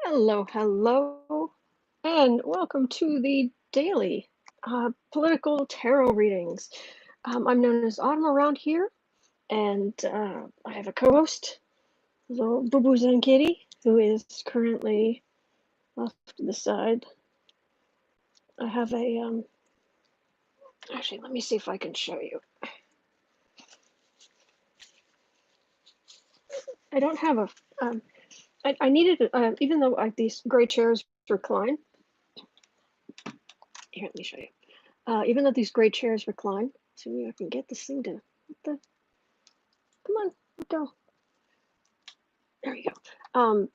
Hello, hello, and welcome to the daily political tarot readings. I'm known as Autumn around here, and I have a co-host, little Boo Boo Zen Kitty, who is currently off to the side. I have a actually, let me see if I can show you. I don't have a I needed even though these gray chairs recline. Here, let me show you. Even though these gray chairs recline, so maybe I can get this thing to, what the, come on, let go. There you go.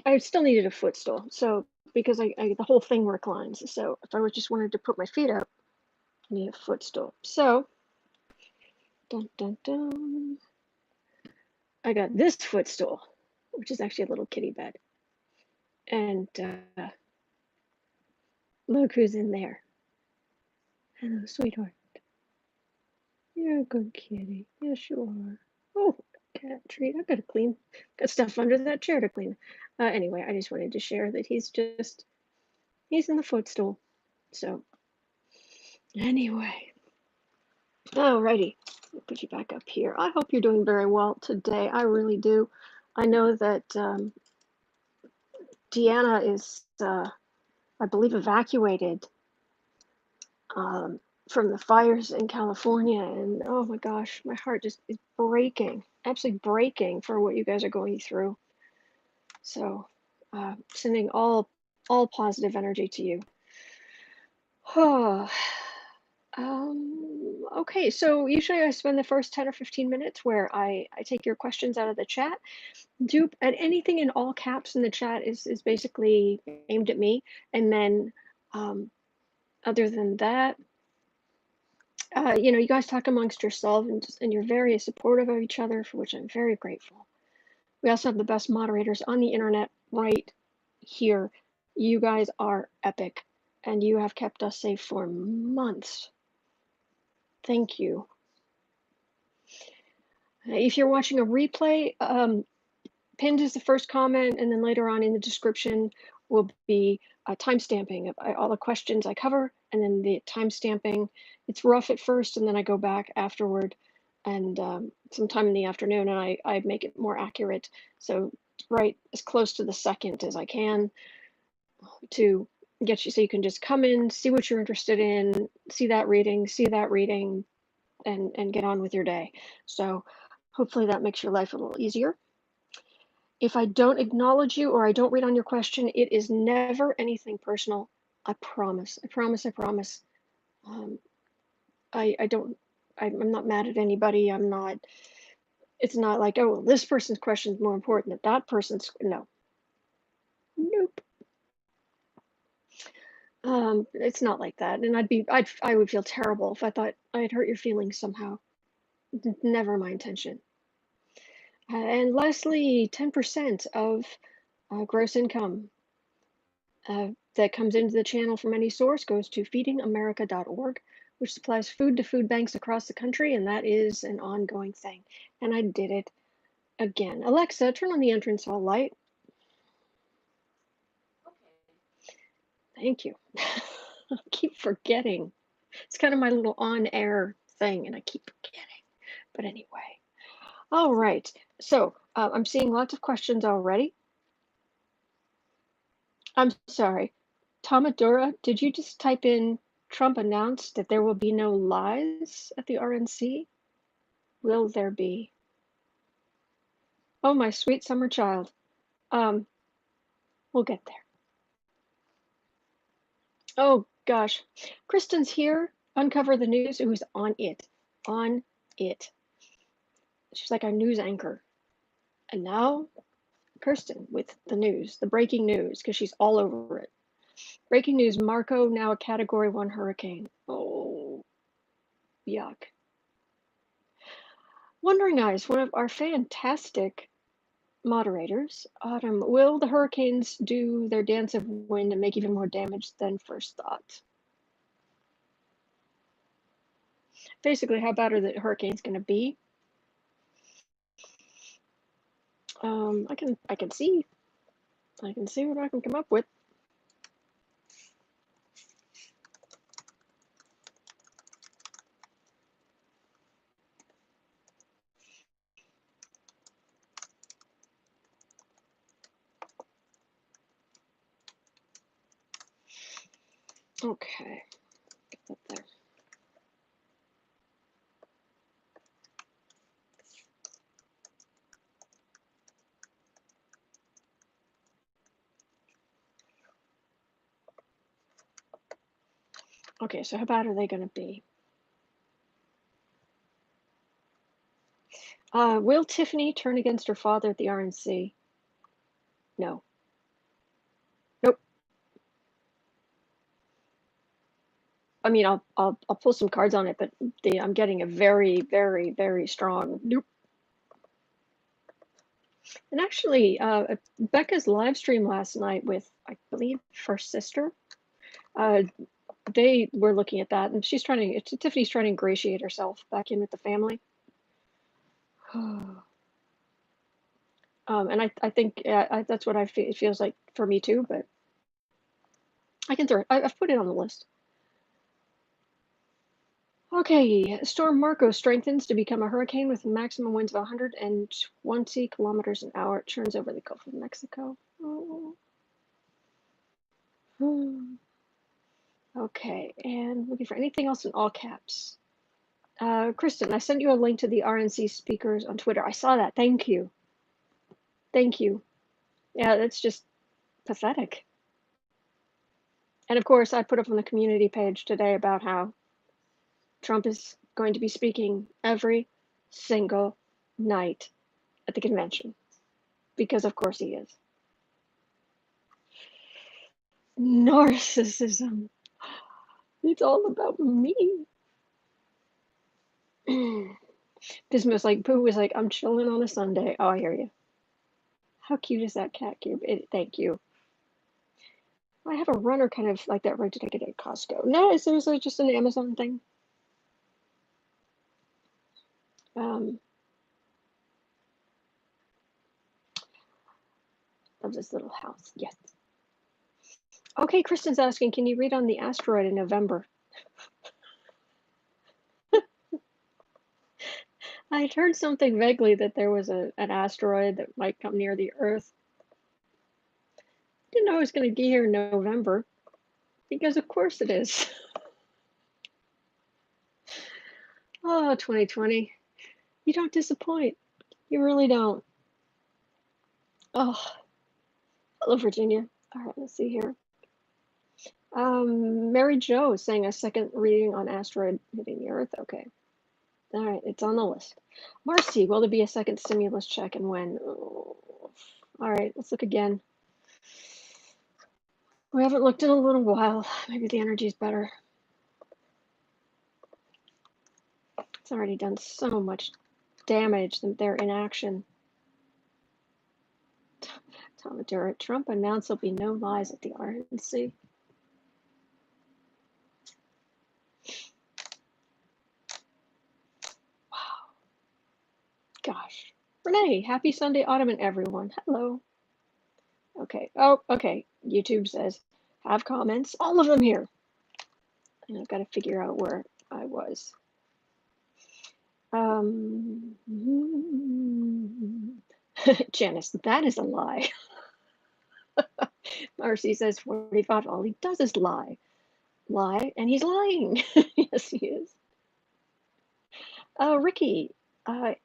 I still needed a footstool, so because the whole thing reclines. So if I was just wanted to put my feet up, I need a footstool. So, dun dun dun, I got this footstool, which is actually a little kitty bed, and look who's in there. Hello, sweetheart. You're a good kitty. Yes, you are. Oh, cat treat. I gotta clean. Got stuff under that chair to clean. Anyway, I just wanted to share that he's in the footstool. So, anyway. Alrighty. I'll put you back up here. I hope you're doing very well today. I really do. I know that Deanna is, I believe, evacuated from the fires in California, and oh my gosh, my heart just is breaking, absolutely breaking for what you guys are going through. So, sending all positive energy to you. Okay, so usually I spend the first 10 or 15 minutes where I take your questions out of the chat. And anything in all caps in the chat is basically aimed at me. And then other than that, you guys talk amongst yourself and you're very supportive of each other, for which I'm very grateful. We also have the best moderators on the internet right here. You guys are epic, and you have kept us safe for months. Thank you. If you're watching a replay, pinned is the first comment, and then later on in the description will be timestamping of all the questions I cover, and then the timestamping. It's rough at first, and then I go back afterward, and sometime in the afternoon, and I make it more accurate. So right as close to the second as I can to get you, so you can just come in, see what you're interested in, see that reading, and get on with your day. So hopefully that makes your life a little easier. If I don't acknowledge you or I don't read on your question, it is never anything personal. I promise. I promise. I promise. I don't. I'm not mad at anybody. I'm not. It's not like, oh, this person's question is more important than that person's. No. Nope. It's not like that. And I would feel terrible if I thought I'd hurt your feelings somehow. Never my intention. And lastly, 10% of gross income that comes into the channel from any source goes to feedingamerica.org, which supplies food to food banks across the country, and that is an ongoing thing. And I did it again. Alexa, turn on the entrance hall light. Okay. Thank you. I keep forgetting. It's kind of my little on-air thing, and I keep forgetting. But anyway. All right. So I'm seeing lots of questions already. I'm sorry. Tomadura, did you just type in Trump announced that there will be no lies at the RNC? Will there be? Oh, my sweet summer child. We'll get there. Oh, gosh. Kristen's here. Uncover the news. It was on it. On it. She's like our news anchor. And now, Kirsten with the news, the breaking news, because she's all over it. Breaking news, Marco now a Category 1 hurricane. Oh, yuck. Wondering Eyes, one of our fantastic moderators. Autumn, will the hurricanes do their dance of wind and make even more damage than first thought? Basically, how bad are the hurricanes going to be? I can see I can see what I can come up with. Okay, get that there. Okay, so how bad are they going to be? Will Tiffany turn against her father at the RNC? No. Nope. I mean, I'll pull some cards on it, but I'm getting a very, very, very strong nope. And actually, Becca's live stream last night with, I believe, her sister, they were looking at that, and Tiffany's trying to ingratiate herself back in with the family. And I think that's what it feels like for me too, but I can throw it. I've put it on the list. Okay, Storm Marco strengthens to become a hurricane with maximum winds of 120 kilometers an hour. It churns over the Gulf of Mexico. Oh. Okay, and looking for anything else in all caps. Kristen, I sent you a link to the RNC speakers on Twitter. I saw that. Thank you. Thank you. Yeah, that's just pathetic. And of course, I put up on the community page today about how Trump is going to be speaking every single night at the convention, because of course he is. Narcissism. It's all about me. Bismuth's like, Pooh was like, I'm chilling on a Sunday. Oh, I hear you. How cute is that cat cube? Thank you. I have a runner kind of like that. Right? Did I get it at Costco? No, it was just an Amazon thing. Of this little house. Yes. Okay, Kristen's asking, can you read on the asteroid in November? I heard something vaguely that there was an asteroid that might come near the Earth. Didn't know it was going to be here in November, because of course it is. Oh, 2020. You don't disappoint. You really don't. Oh, hello, Virginia. All right, let's see here. Mary Jo is saying a second reading on asteroid hitting the Earth. Okay. All right, it's on the list. Marcy, will there be a second stimulus check and when? Oh. All right, let's look again. We haven't looked in a little while. Maybe the energy's better. It's already done so much damage that they're in action. Tomadura, Trump announced there'll be no lies at the RNC. Wow. Gosh. Renee, happy Sunday Ottoman, everyone. Hello. Okay. Oh, okay. YouTube says, have comments. All of them here. And I've got to figure out where I was. Janice, that is a lie. Marcy says 45. All he does is lie. Lie, and he's lying. Yes, he is. Ricky, are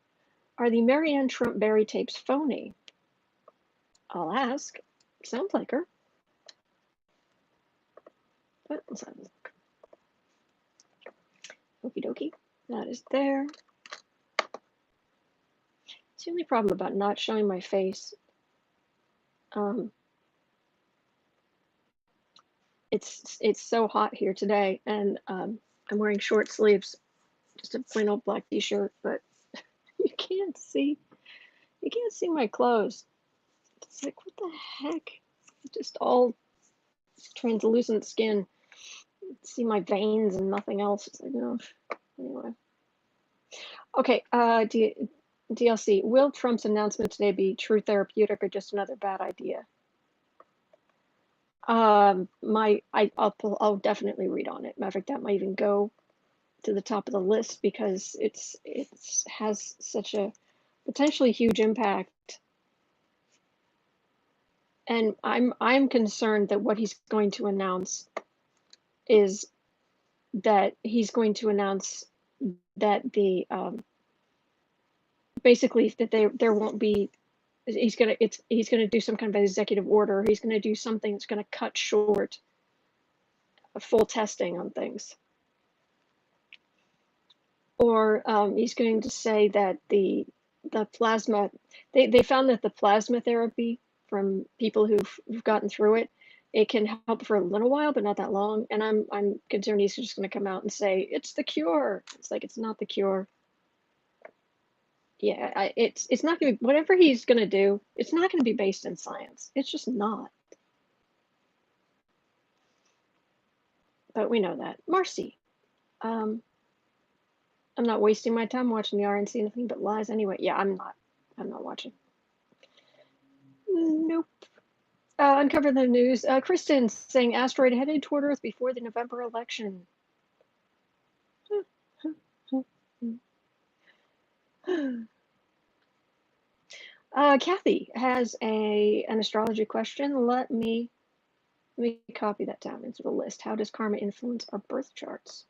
the Maryanne Trump Berry tapes phony? I'll ask. Sounds like her. But let's have a look. Okie dokie. That is there. It's the only problem about not showing my face. It's so hot here today, and I'm wearing short sleeves, just a plain old black t-shirt, but you can't see my clothes. It's like, what the heck? Just all translucent skin. See my veins and nothing else. It's like, no. Anyway. Okay, DLC. Will Trump's announcement today be true therapeutic or just another bad idea? I'll definitely read on it. Matter of fact, that might even go to the top of the list because it's has such a potentially huge impact. And I'm concerned that what he's going to announce is that he's going to announce that the basically that there won't be he's gonna do some kind of executive order. He's gonna do something that's gonna cut short full testing on things. Or he's going to say that the plasma they found that the plasma therapy from people who've gotten through it, it can help for a little while but not that long, and I'm concerned he's just going to come out and say it's the cure. It's like it's not the cure. Yeah, it's not going to be whatever he's going to do. It's not going to be based in science. It's just not. But we know that. Marcy, um, I'm not wasting my time watching the RNC anything but lies anyway. Yeah, I'm not. I'm not watching. Nope. Uncover the news. Kristen saying asteroid headed toward Earth before the November election. Kathy has an astrology question. Let me copy that down into the list. How does karma influence our birth charts?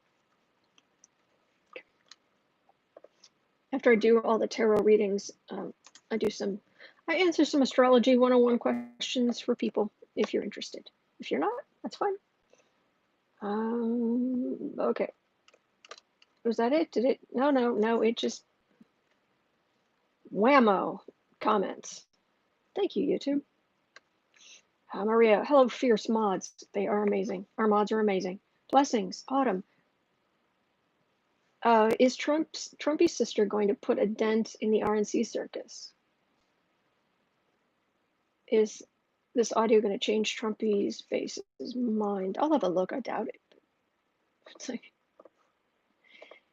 After I do all the tarot readings, I answer some astrology 101 questions for people if you're interested. If you're not, that's fine. Okay. Was that it? Did it? No, it just whammo comments. Thank you, YouTube. Maria, hello, fierce mods. They are amazing. Our mods are amazing. Blessings, Autumn. Is Trumpy's sister going to put a dent in the RNC circus? Is this audio going to change Trumpy's base's mind? I'll have a look. I doubt it. It's like,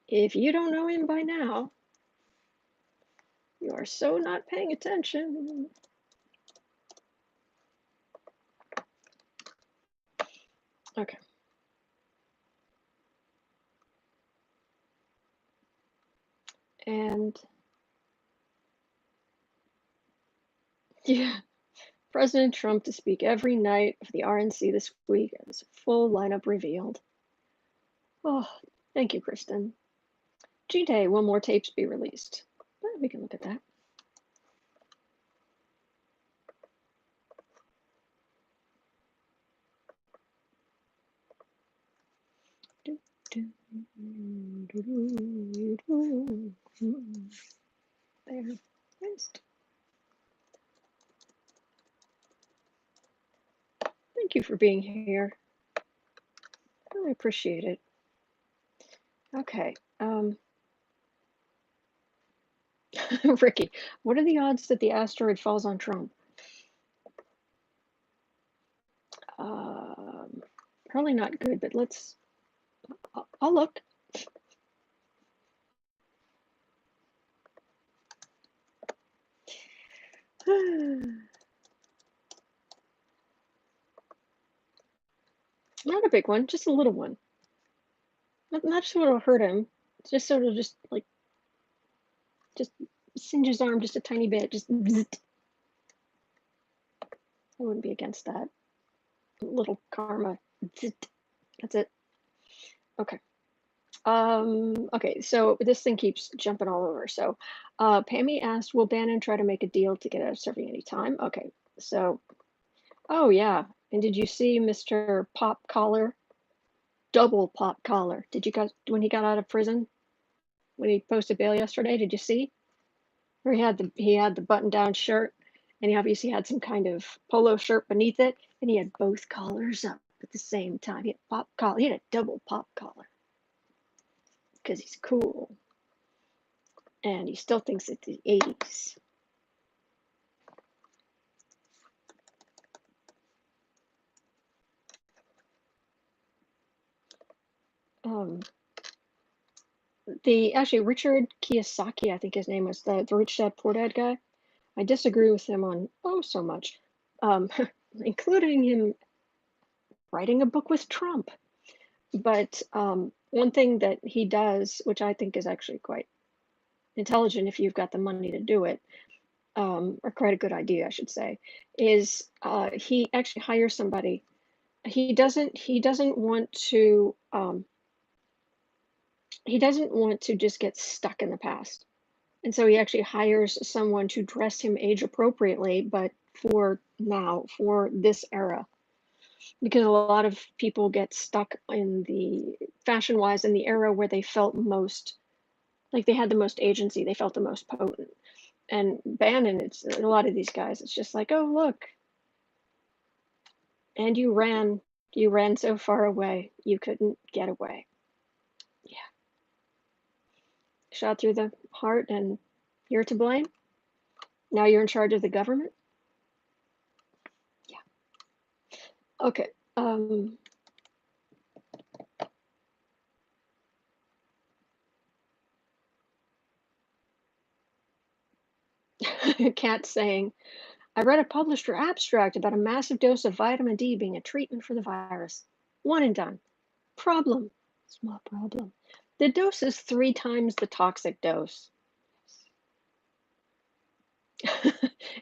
if you don't know him by now, you are so not paying attention. Okay. And yeah, President Trump to speak every night of the RNC this week as a full lineup revealed. Oh, thank you, Kristen. G-Day, will more tapes be released? Well, we can look at that. There. Thank you for being here. I appreciate it. Okay. Ricky, what are the odds that the asteroid falls on Trump? Probably not good, but I'll look. Not a big one, just a little one. Not just what'll hurt him, just so it'll just singe his arm just a tiny bit, just bzzzt. I wouldn't be against that. Little karma. Bzzzt. That's it. Okay. Okay, so this thing keeps jumping all over. So Pammy asked, will Bannon try to make a deal to get out of serving any time? Okay, so oh yeah. And did you see Mr. Pop Collar? Double pop collar. Did you guys when he got out of prison? When he posted bail yesterday, did you see? Where he had the button down shirt and he obviously had some kind of polo shirt beneath it, and he had both collars up at the same time. He had pop collar, he had a double pop collar. Because he's cool. And he still thinks it's the 80s. Actually Richard Kiyosaki, I think his name was, the Rich Dad Poor Dad guy. I disagree with him on so much, including him writing a book with Trump. But one thing that he does, which I think is actually quite intelligent if you've got the money to do it, or quite a good idea, I should say, is he actually hires somebody. He doesn't want to he doesn't want to just get stuck in the past. And so he actually hires someone to dress him age appropriately, but for now, for this era. Because a lot of people get stuck in the fashion wise in the era where they felt most like they had the most agency, they felt the most potent. And Bannon, it's a lot of these guys, it's just like, oh, look, and you ran so far away, you couldn't get away. Yeah. Shot through the heart, and you're to blame. Now you're in charge of the government. Yeah. Okay. Cat saying, I read a published abstract about a massive dose of vitamin D being a treatment for the virus. One and done. Problem. Small problem. The dose is 3 times the toxic dose.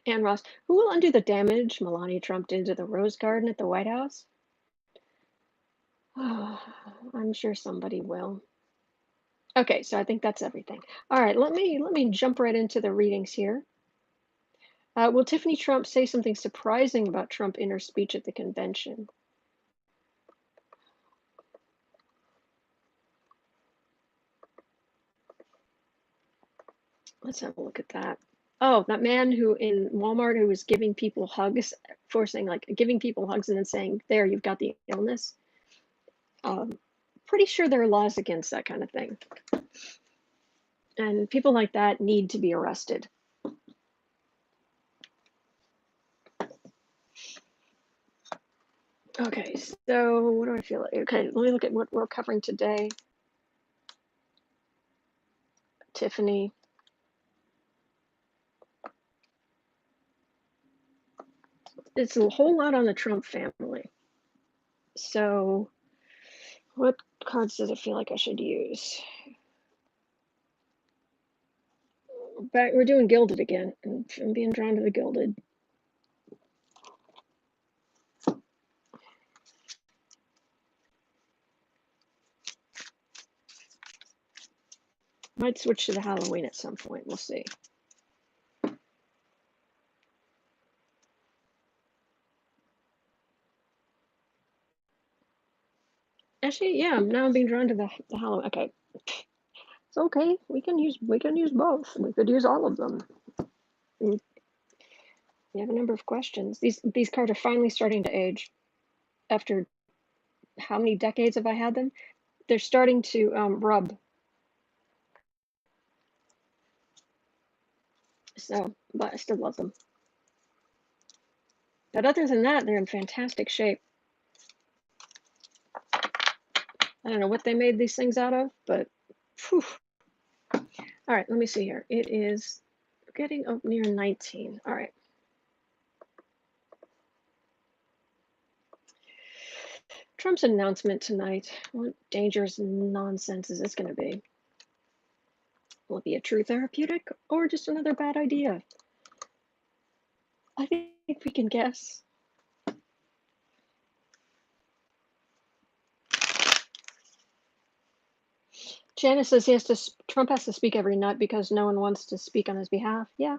Ann Ross, who will undo the damage Melania Trump did to the Rose Garden at the White House? Oh, I'm sure somebody will. Okay, so I think that's everything. All right, let me jump right into the readings here. Will Tiffany Trump say something surprising about Trump in her speech at the convention? Let's have a look at that. Oh, that man who in Walmart who was giving people hugs, forcing like giving people hugs and then saying, "There, you've got the illness." Pretty sure there are laws against that kind of thing, and people like that need to be arrested. Okay, so what do I feel like? Okay, let me look at what we're covering today. Tiffany. It's a whole lot on the Trump family. So, what cards does it feel like I should use? But we're doing Gilded again. I'm being drawn to the Gilded. Might switch to the Halloween at some point. We'll see. Actually, yeah. Now I'm being drawn to the Halloween. Okay, it's okay. We can use both. We could use all of them. And you have a number of questions. These cards are finally starting to age. After how many decades have I had them? They're starting to rub. So, but I still love them. But other than that, they're in fantastic shape. I don't know what they made these things out of, but whew. All right, let me see here. It is getting up near 19. All right. Trump's announcement tonight. What dangerous nonsense is this going to be? Will it be a true therapeutic or just another bad idea? I think we can guess. Janice says Trump has to speak every night because no one wants to speak on his behalf. Yeah.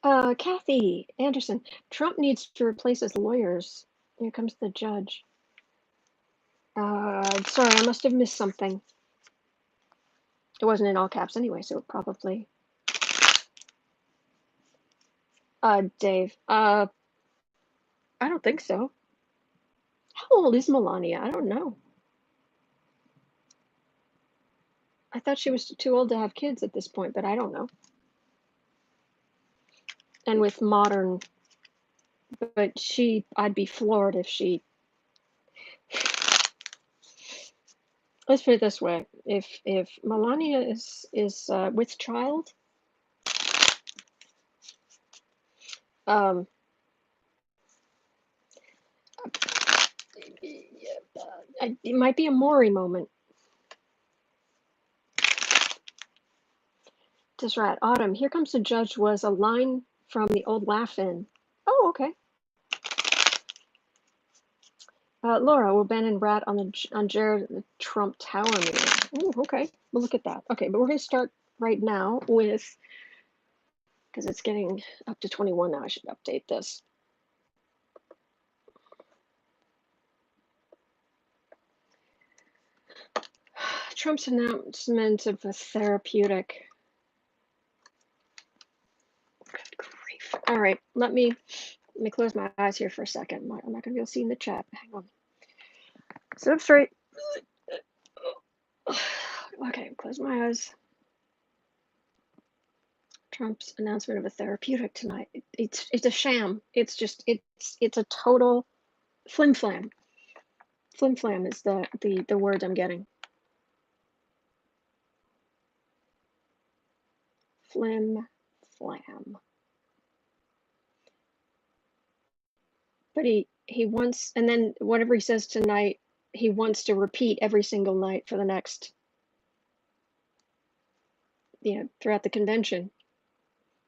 Kathy Anderson, Trump needs to replace his lawyers. Here comes the judge. Sorry, I must have missed something. It wasn't in all caps anyway, so probably. Dave. I don't think so. How old is Melania? I don't know. I thought she was too old to have kids at this point, but I don't know. And with modern, but I'd be floored if she. Let's put it this way: if Melania is with child, It might be a Maury moment. Just right. Autumn, here comes the judge was a line from the old Laugh-In. Oh, okay. Laura, will Bannon rat on Jared Trump Tower meeting? Ooh, okay. We'll look at that. Okay, but we're going to start right now with, because it's getting up to 21 now, I should update this. Trump's announcement of a therapeutic. Good grief. All right, let me close my eyes here for a second. I'm not going to be able to see in the chat. Hang on. Sit up straight. Okay, close my eyes. Trump's announcement of a therapeutic tonight. It's a sham. It's just it's a total flim flam. Flim flam is the word I'm getting. Flim flam. But he wants, and then whatever he says tonight, he wants to repeat every single night for the next, throughout the convention.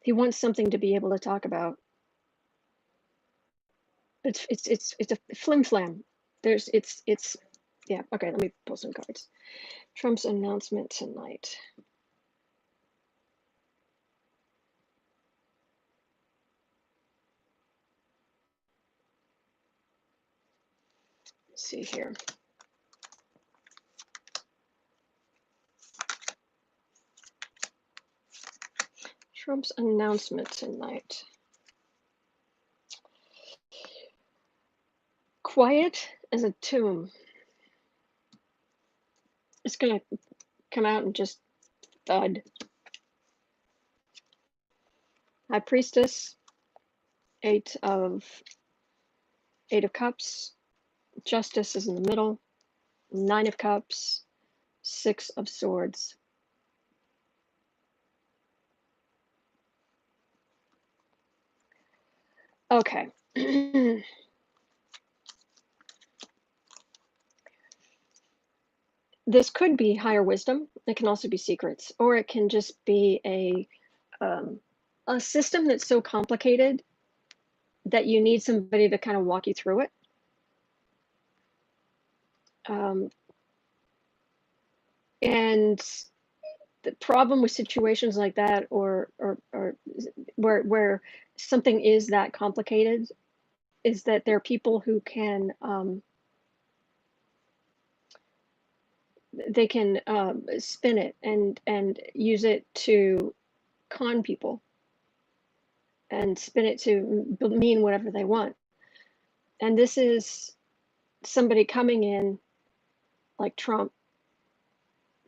He wants something to be able to talk about. It's a flim flam. Yeah, okay, let me pull some cards. Trump's announcement tonight. Let's see here. Trump's announcement tonight. Quiet as a tomb. It's gonna come out and just thud. High Priestess, Eight of Cups. Justice is in the middle. Nine of Cups. Six of Swords. Okay. This could be higher wisdom. It can also be secrets, or it can just be a system that's so complicated that you need somebody to kind of walk you through it. And the problem with situations like that, or where something is that complicated, is that there are people who can they can spin it and use it to con people and spin it to mean whatever they want. And this is somebody coming in like Trump,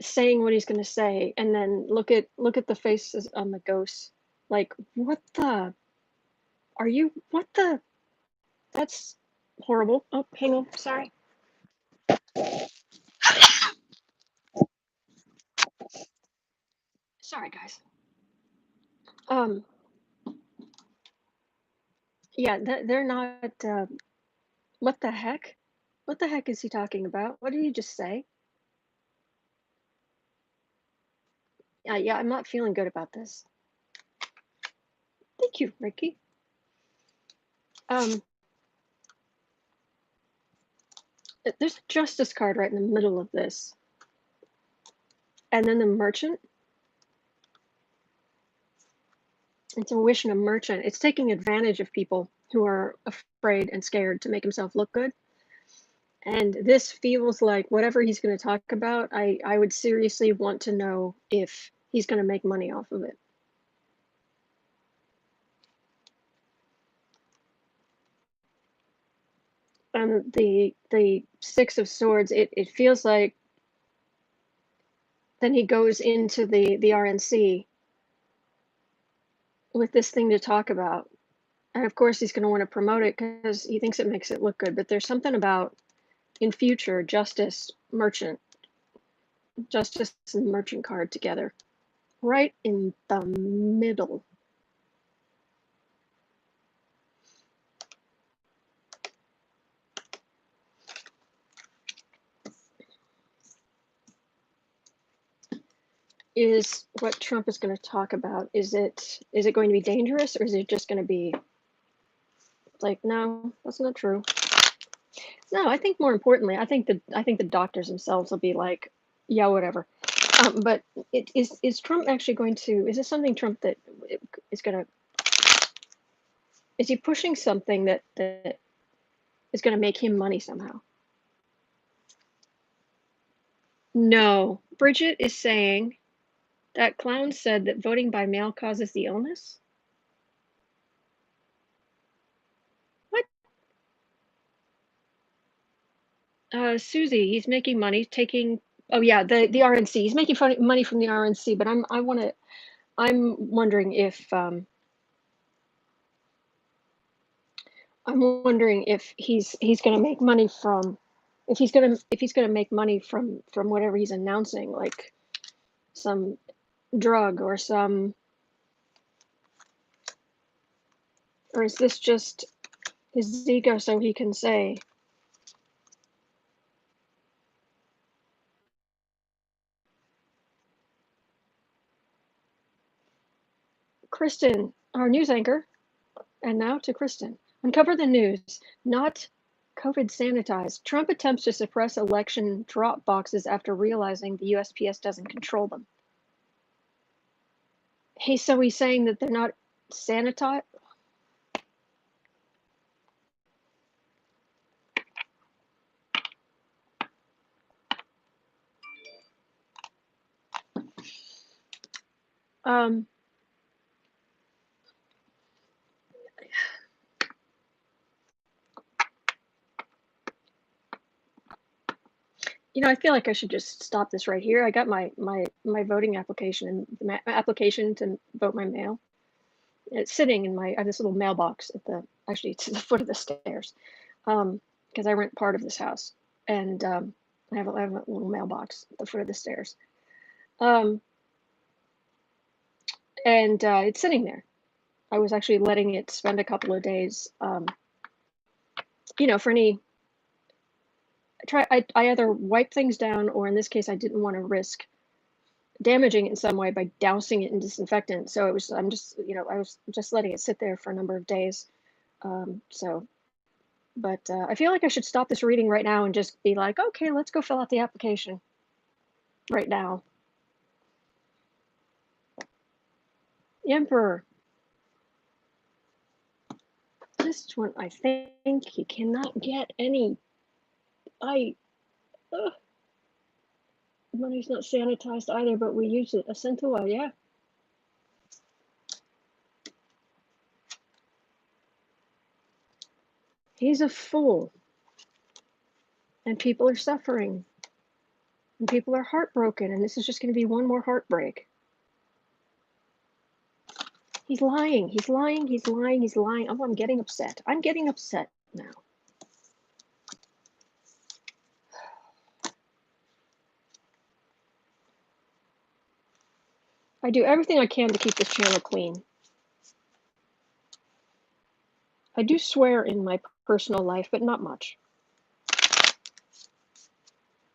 saying what he's going to say, and then look at the faces on the ghosts, like, what the that's horrible. Oh, hang on, sorry. Sorry, guys. Yeah, they're not. What the heck? What the heck is he talking about? What did he just say? Yeah, I'm not feeling good about this. Thank you, Ricky. There's a Justice card right in the middle of this, and then the Merchant. It's a wish and a merchant. It's taking advantage of people who are afraid and scared to make himself look good. And this feels like whatever he's going to talk about, I would seriously want to know if he's going to make money off of it. The Six of Swords, it feels like then he goes into the RNC with this thing to talk about. And of course he's going to want to promote it because he thinks it makes it look good. But there's something about, in future, Justice, Merchant, Justice and Merchant card together, right in the middle. is what Trump is going to talk about. Is it going to be dangerous, or is it just going to be like, no, that's not true? No, I think more importantly, I think the doctors themselves will be like, yeah, whatever. But is Trump actually going to? Is this something Trump that is going to? Is he pushing something that is going to make him money somehow? No, Bridget is saying that clown said that voting by mail causes the illness. What? Susie, he's making money taking. Oh yeah, the RNC. He's making money from the RNC. But I'm wondering if he's going to make money from, if he's going to make money from whatever he's announcing, like some drug or some, or is this just his ego so he can say? Kristen, our news anchor, and now to Kristen. Uncover the news, not COVID sanitized. Trump attempts to suppress election drop boxes after realizing the USPS doesn't control them. So he's saying that they're not sanitized. Um, I feel like I should just stop this right here. I got my voting application and application to vote by mail. It's sitting in I have this little mailbox actually to the foot of the stairs, because I rent part of this house, and I have a little mailbox at the foot of the stairs, and it's sitting there. I was actually letting it spend a couple of days, for any. I either wipe things down, or in this case, I didn't want to risk damaging it in some way by dousing it in disinfectant. So I'm just, I was just letting it sit there for a number of days. But I feel like I should stop this reading right now and just be like, okay, let's go fill out the application right now. The Emperor. This one, I think he cannot get any. Money's not sanitized either, but we use it. Accentua, yeah. He's a fool. And people are suffering. And people are heartbroken. And this is just going to be one more heartbreak. He's lying. He's lying. He's lying. He's lying. Oh, I'm getting upset. I'm getting upset now. I do everything I can to keep this channel clean. I do swear in my personal life, but not much.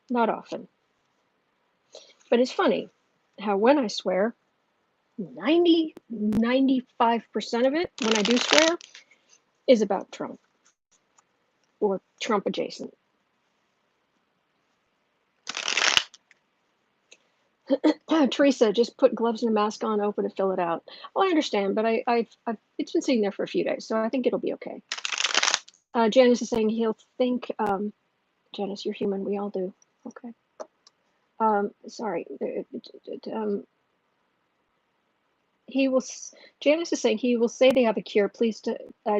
Not often. But it's funny how when I swear, 95% of it, when I do swear, is about Trump or Trump adjacent. Teresa, just put gloves and a mask on, open to fill it out. Well, I understand, but it's been sitting there for a few days, so I think it'll be okay. Janice is saying he'll think, Janice, you're human, we all do. Okay. Sorry. Janice is saying he will say they have a cure. Please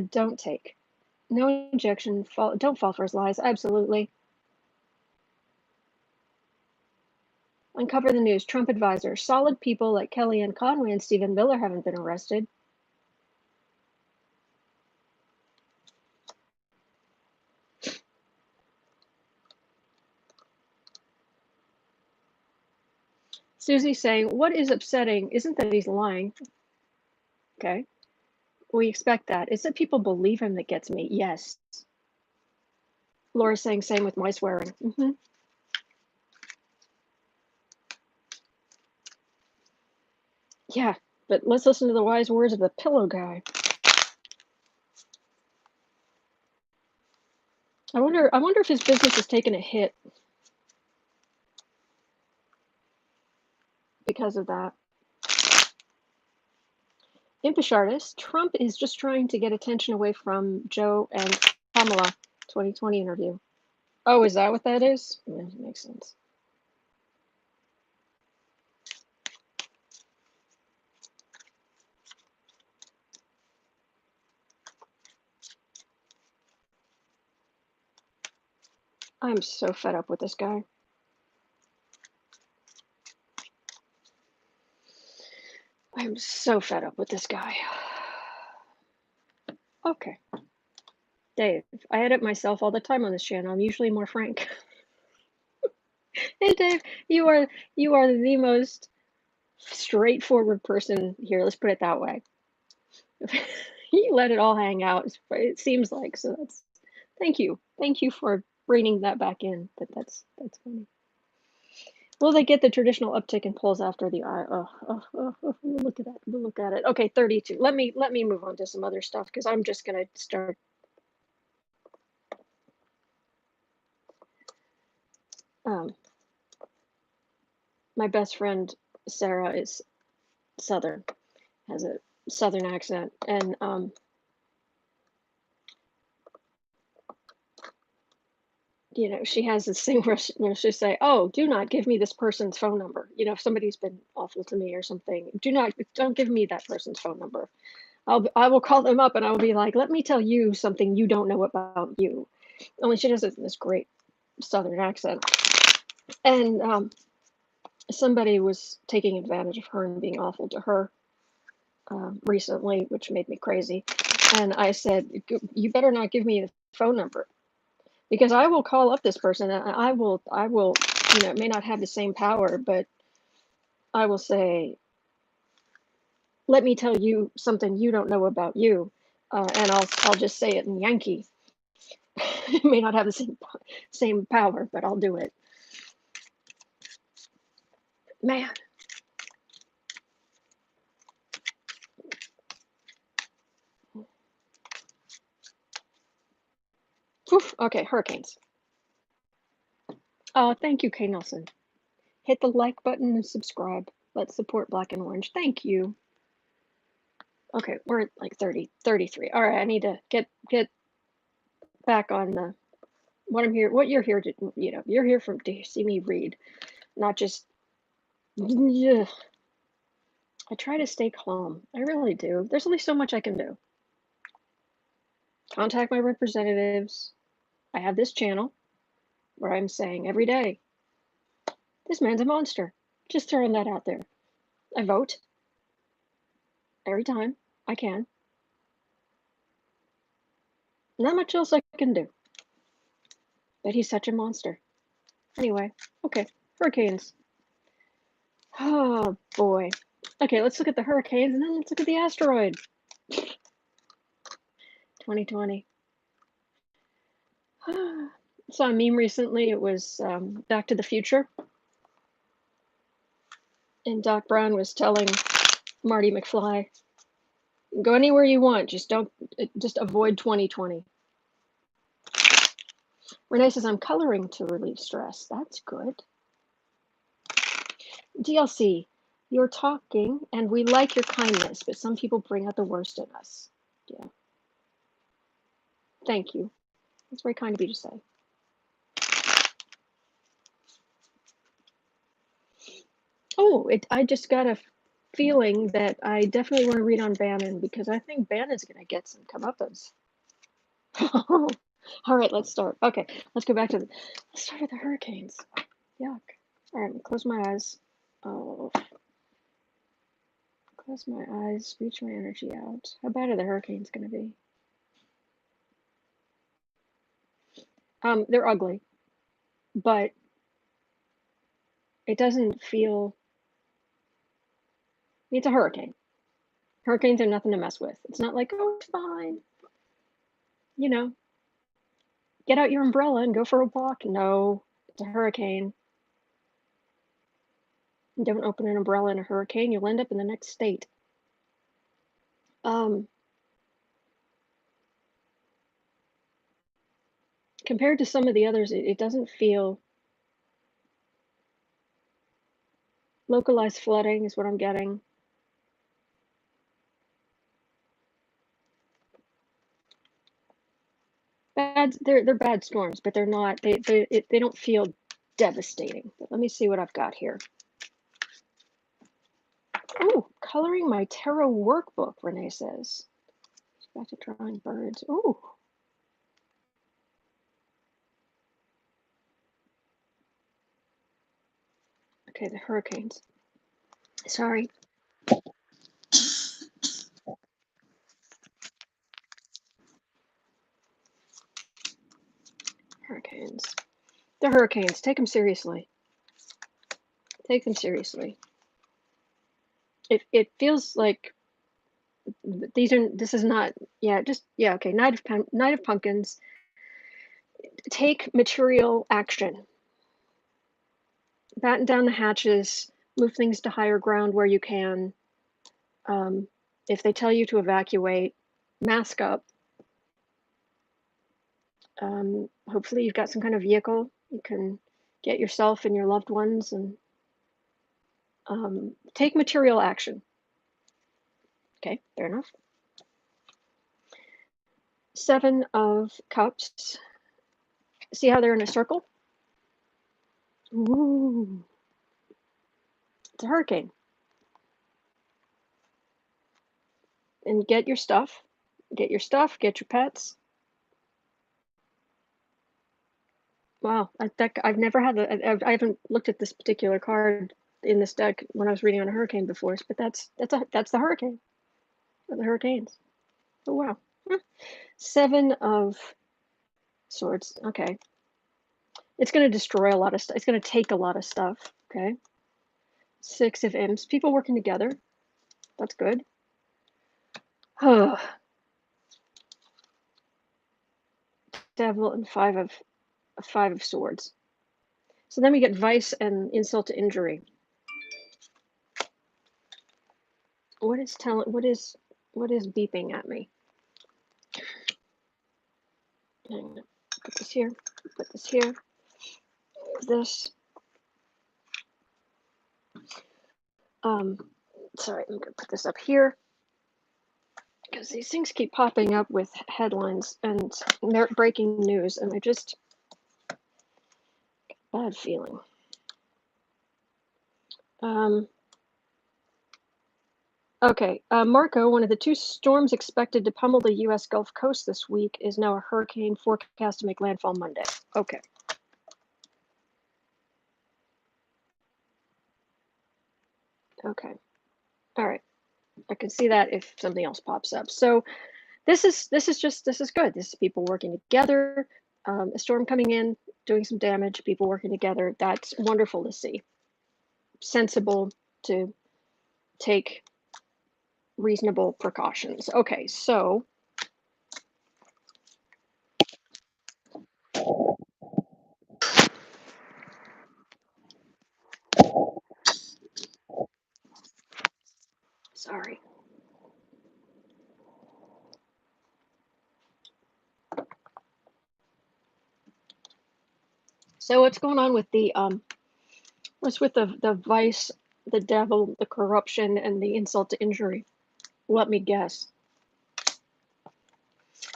don't take. No injection. Don't fall for his lies. Absolutely. Uncover the news. Trump advisor. Solid people like Kellyanne Conway and Stephen Miller haven't been arrested. Susie saying, what is upsetting isn't that he's lying. Okay. We expect that. It's that people believe him that gets me. Yes. Laura saying, same with my swearing. Yeah, but let's listen to the wise words of the pillow guy. I wonder if his business has taken a hit because of that. Impish artist, Trump is just trying to get attention away from Joe and Kamala 2020 interview. Oh, is that what that is? Yeah, that makes sense. I'm so fed up with this guy. I'm so fed up with this guy. Okay. Dave, I edit myself all the time on this channel. I'm usually more frank. Hey Dave, you are the most straightforward person here. Let's put it that way. You let it all hang out. It seems like so. Thank you for bringing that back in. That's funny. Will they get the traditional uptick in polls after the eye? Look at that. Look at it. Okay, 32. Let me move on to some other stuff because I'm just gonna start. Um, my best friend Sarah is Southern, has a Southern accent, and she has this thing where she say, "Oh, do not give me this person's phone number." If somebody's been awful to me or something, don't give me that person's phone number. I will call them up and I will be like, "Let me tell you something you don't know about you." Only she does it in this great Southern accent, and somebody was taking advantage of her and being awful to her recently, which made me crazy. And I said, "You better not give me the phone number." Because I will call up this person and I will, it may not have the same power, but I will say, let me tell you something you don't know about you. And I'll just say it in Yankee. It may not have the same power, but I'll do it. Man. Oof, okay, hurricanes. Oh, thank you, Kay Nelson. Hit the like button and subscribe. Let's support Black and Orange. Thank you. Okay, we're at like 30, 33. All right, I need to get back on the what you're here to, you're here to see me read, not just, ugh. I try to stay calm. I really do. There's only so much I can do. Contact my representatives. I have this channel where I'm saying every day, this man's a monster. Just throwing that out there. I vote every time I can. Not much else I can do. But he's such a monster. Anyway, okay. Hurricanes. Oh boy. Okay, let's look at the hurricanes and then let's look at the asteroid. 2020. Saw a meme recently. It was Back to the Future. And Doc Brown was telling Marty McFly, go anywhere you want, just avoid 2020. Renee says, I'm coloring to relieve stress. That's good. DLC, you're talking and we like your kindness, but some people bring out the worst in us. Yeah. Thank you. That's very kind of you to say. Oh, I just got a feeling that I definitely want to read on Bannon because I think Bannon's going to get some comeuppance. All right, let's start. Okay, let's go back to let's start with the hurricanes. Yuck. All right, close my eyes. Oh, close my eyes, reach my energy out. How bad are the hurricanes going to be? They're ugly, but it doesn't feel. It's a hurricane. Hurricanes are nothing to mess with. It's not like, oh, it's fine. You know, get out your umbrella and go for a walk. No, it's a hurricane. Don't open an umbrella in a hurricane. You'll end up in the next state. Compared to some of the others, it doesn't feel... Localized flooding is what I'm getting. They're bad storms, but they're not. They don't feel devastating. But let me see what I've got here. Oh, coloring my tarot workbook, Renee says. Back to drawing birds. Ooh. Okay, the hurricanes. Sorry. Hurricanes. The hurricanes. Take them seriously. Take them seriously. It feels like this is not... Yeah, just... Yeah, okay. Knight of Pumpkins. Take material action. Batten down the hatches, move things to higher ground where you can. If they tell you to evacuate, mask up. Hopefully you've got some kind of vehicle you can get yourself and your loved ones, and take material action. Okay, fair enough. 7 of Cups. See how they're in a circle? Ooh. It's a hurricane. And get your stuff. Get your stuff, get your pets. Wow, I've never had I haven't looked at this particular card in this deck when I was reading on a hurricane before, but that's the hurricane. Or the hurricanes. Oh wow. 7 of Swords. Okay. It's going to destroy a lot of stuff. It's going to take a lot of stuff. Okay. 6 of Imps. People working together. That's good. Devil and 5 of Swords. So then we get Vice and Insult to Injury. What is beeping at me? I'm gonna put this here. Put this here. This. Sorry, I'm gonna put this up here, because these things keep popping up with headlines and they're breaking news, and I just... bad feeling. Okay, Marco, one of the 2 storms expected to pummel the U.S. Gulf Coast this week, is now a hurricane forecast to make landfall Monday. Okay. Okay. All right. I can see that if something else pops up. So this is good. This is people working together. A storm coming in, doing some damage. People working together. That's wonderful to see. Sensible to take reasonable precautions. Okay, so sorry. So what's going on with the what's with the vice, the devil, the corruption, and the insult to injury? Let me guess.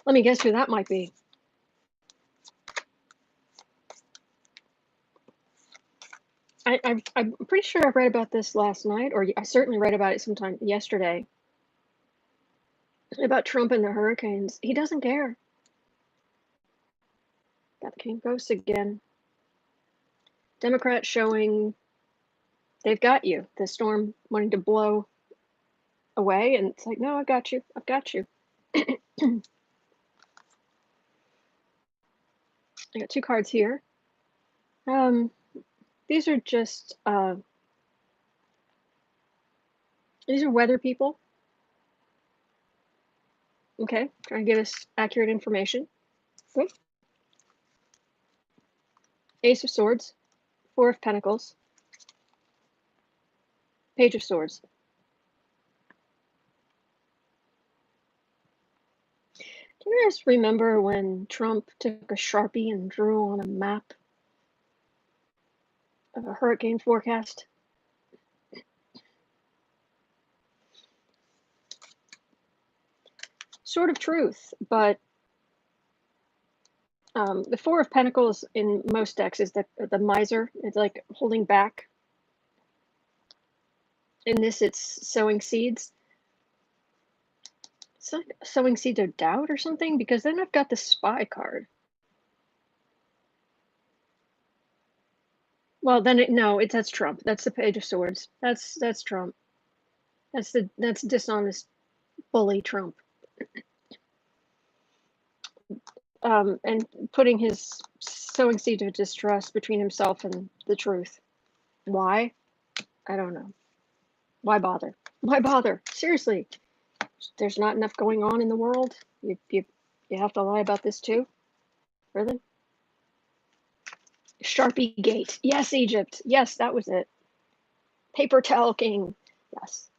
Let me guess who that might be. I'm pretty sure I read about this last night, or I certainly read about it sometime yesterday, about Trump and the hurricanes. He doesn't care. Got the King of Ghosts again. Democrats showing they've got you. The storm wanting to blow away, and it's like, no, I've got you. I've got you. I got 2 cards here. These are just these are weather people. Okay, trying to give us accurate information. Okay. Ace of Swords, 4 of Pentacles, Page of Swords. Do you guys remember when Trump took a Sharpie and drew on a map of a hurricane forecast? Sort of truth, but the Four of Pentacles in most decks is the miser. It's like holding back. In this, it's sowing seeds. It's like sowing seeds of doubt or something, because then I've got the Spy card. Well, then no, that's Trump. That's the Page of Swords. That's Trump. That's dishonest bully Trump. And putting his sowing seed of distrust between himself and the truth. Why? I don't know. Why bother? Why bother? Seriously, there's not enough going on in the world. You have to lie about this too? Really? Sharpie Gate. Yes, Egypt. Yes, that was it. Paper Towel King. Yes.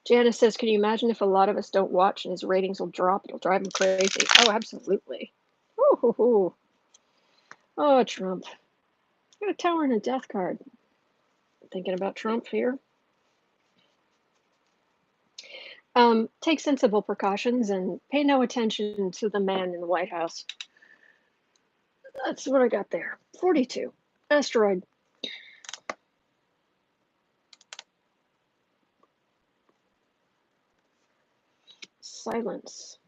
Janice says, can you imagine if a lot of us don't watch and his ratings will drop? It'll drive him crazy. Oh, absolutely. Ooh. Oh, Trump. Got a Tower and a Death card. Thinking about Trump here. Take sensible precautions and pay no attention to the man in the White House. That's what I got there. 42. Asteroid. Silence.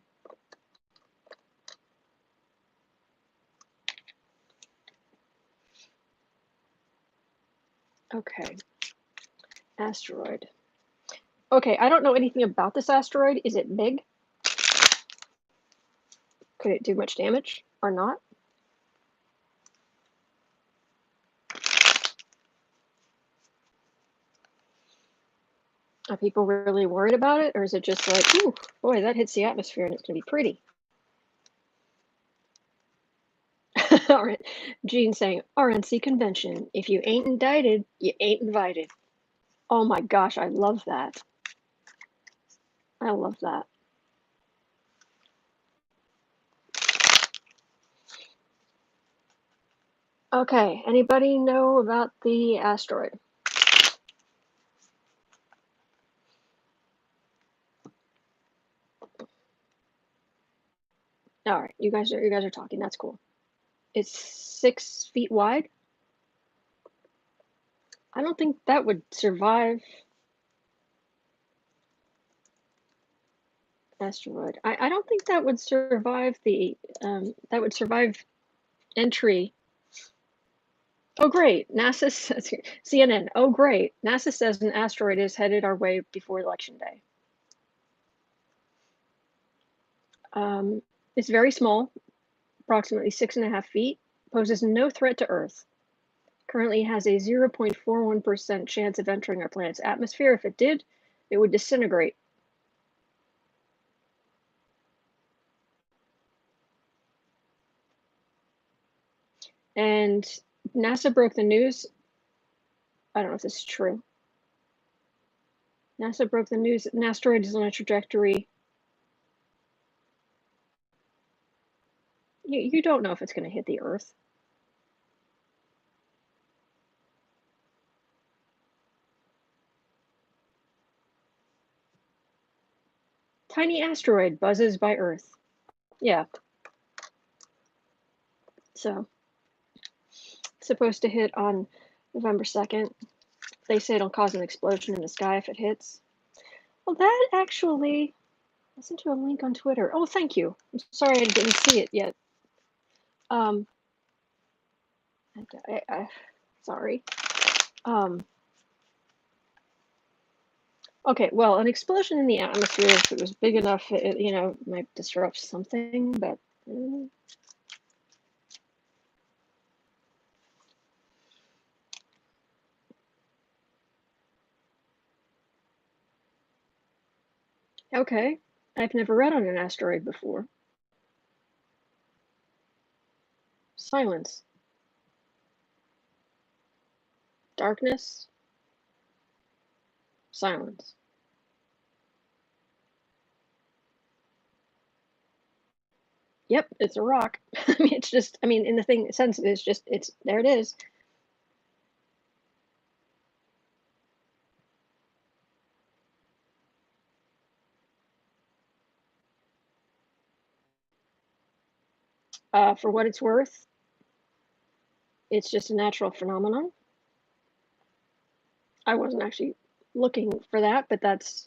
Okay. Asteroid. Okay, I don't know anything about this asteroid. Is it big? Could it do much damage or not? Are people really worried about it? Or is it just like, ooh, boy, that hits the atmosphere and it's going to be pretty? All right. Gene saying, RNC convention. If you ain't indicted, you ain't invited. Oh my gosh, I love that. I love that. Okay, anybody know about the asteroid? All right, you guys are talking. That's cool. It's 6 feet wide. I don't think that would survive. Asteroid. I don't think that would survive the that would survive entry. Oh great, NASA says CNN. Oh great, NASA says an asteroid is headed our way before Election Day. It's very small, approximately 6.5 feet, poses no threat to Earth. Currently has a 0.41% chance of entering our planet's atmosphere. If it did, it would disintegrate. And NASA broke the news. I don't know if this is true. NASA broke the news. An asteroid is on a trajectory. You don't know if it's going to hit the Earth. Tiny asteroid buzzes by Earth. Yeah. So, supposed to hit on November 2nd. They say it'll cause an explosion in the sky if it hits. Well, that actually, I sent you a link on Twitter. Oh, thank you. I'm sorry I didn't see it yet. Sorry. Okay, well, an explosion in the atmosphere, if it was big enough, it might disrupt something, but okay. I've never read on an asteroid before. Silence. Darkness, silence. Yep, it's a rock. I mean, it's just, I mean, in the thing sense, it's just, it's there. It is. For what it's worth, it's just a natural phenomenon. I wasn't actually looking for that, but that's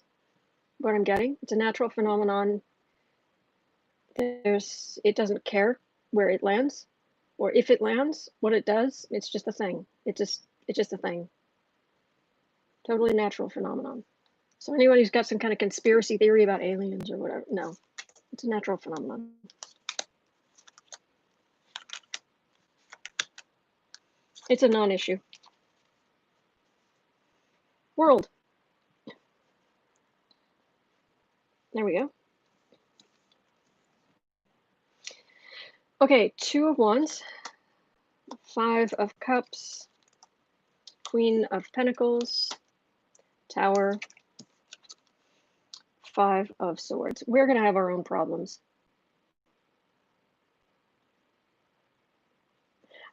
what I'm getting. It's a natural phenomenon. It doesn't care where it lands, or if it lands, what it does. It's just a thing. It's just a thing. Totally natural phenomenon. So anyone who's got some kind of conspiracy theory about aliens or whatever, no, it's a natural phenomenon. It's a non-issue. World. There we go. Okay, 2 of Wands, 5 of Cups, Queen of Pentacles, Tower, 5 of Swords. We're going to have our own problems.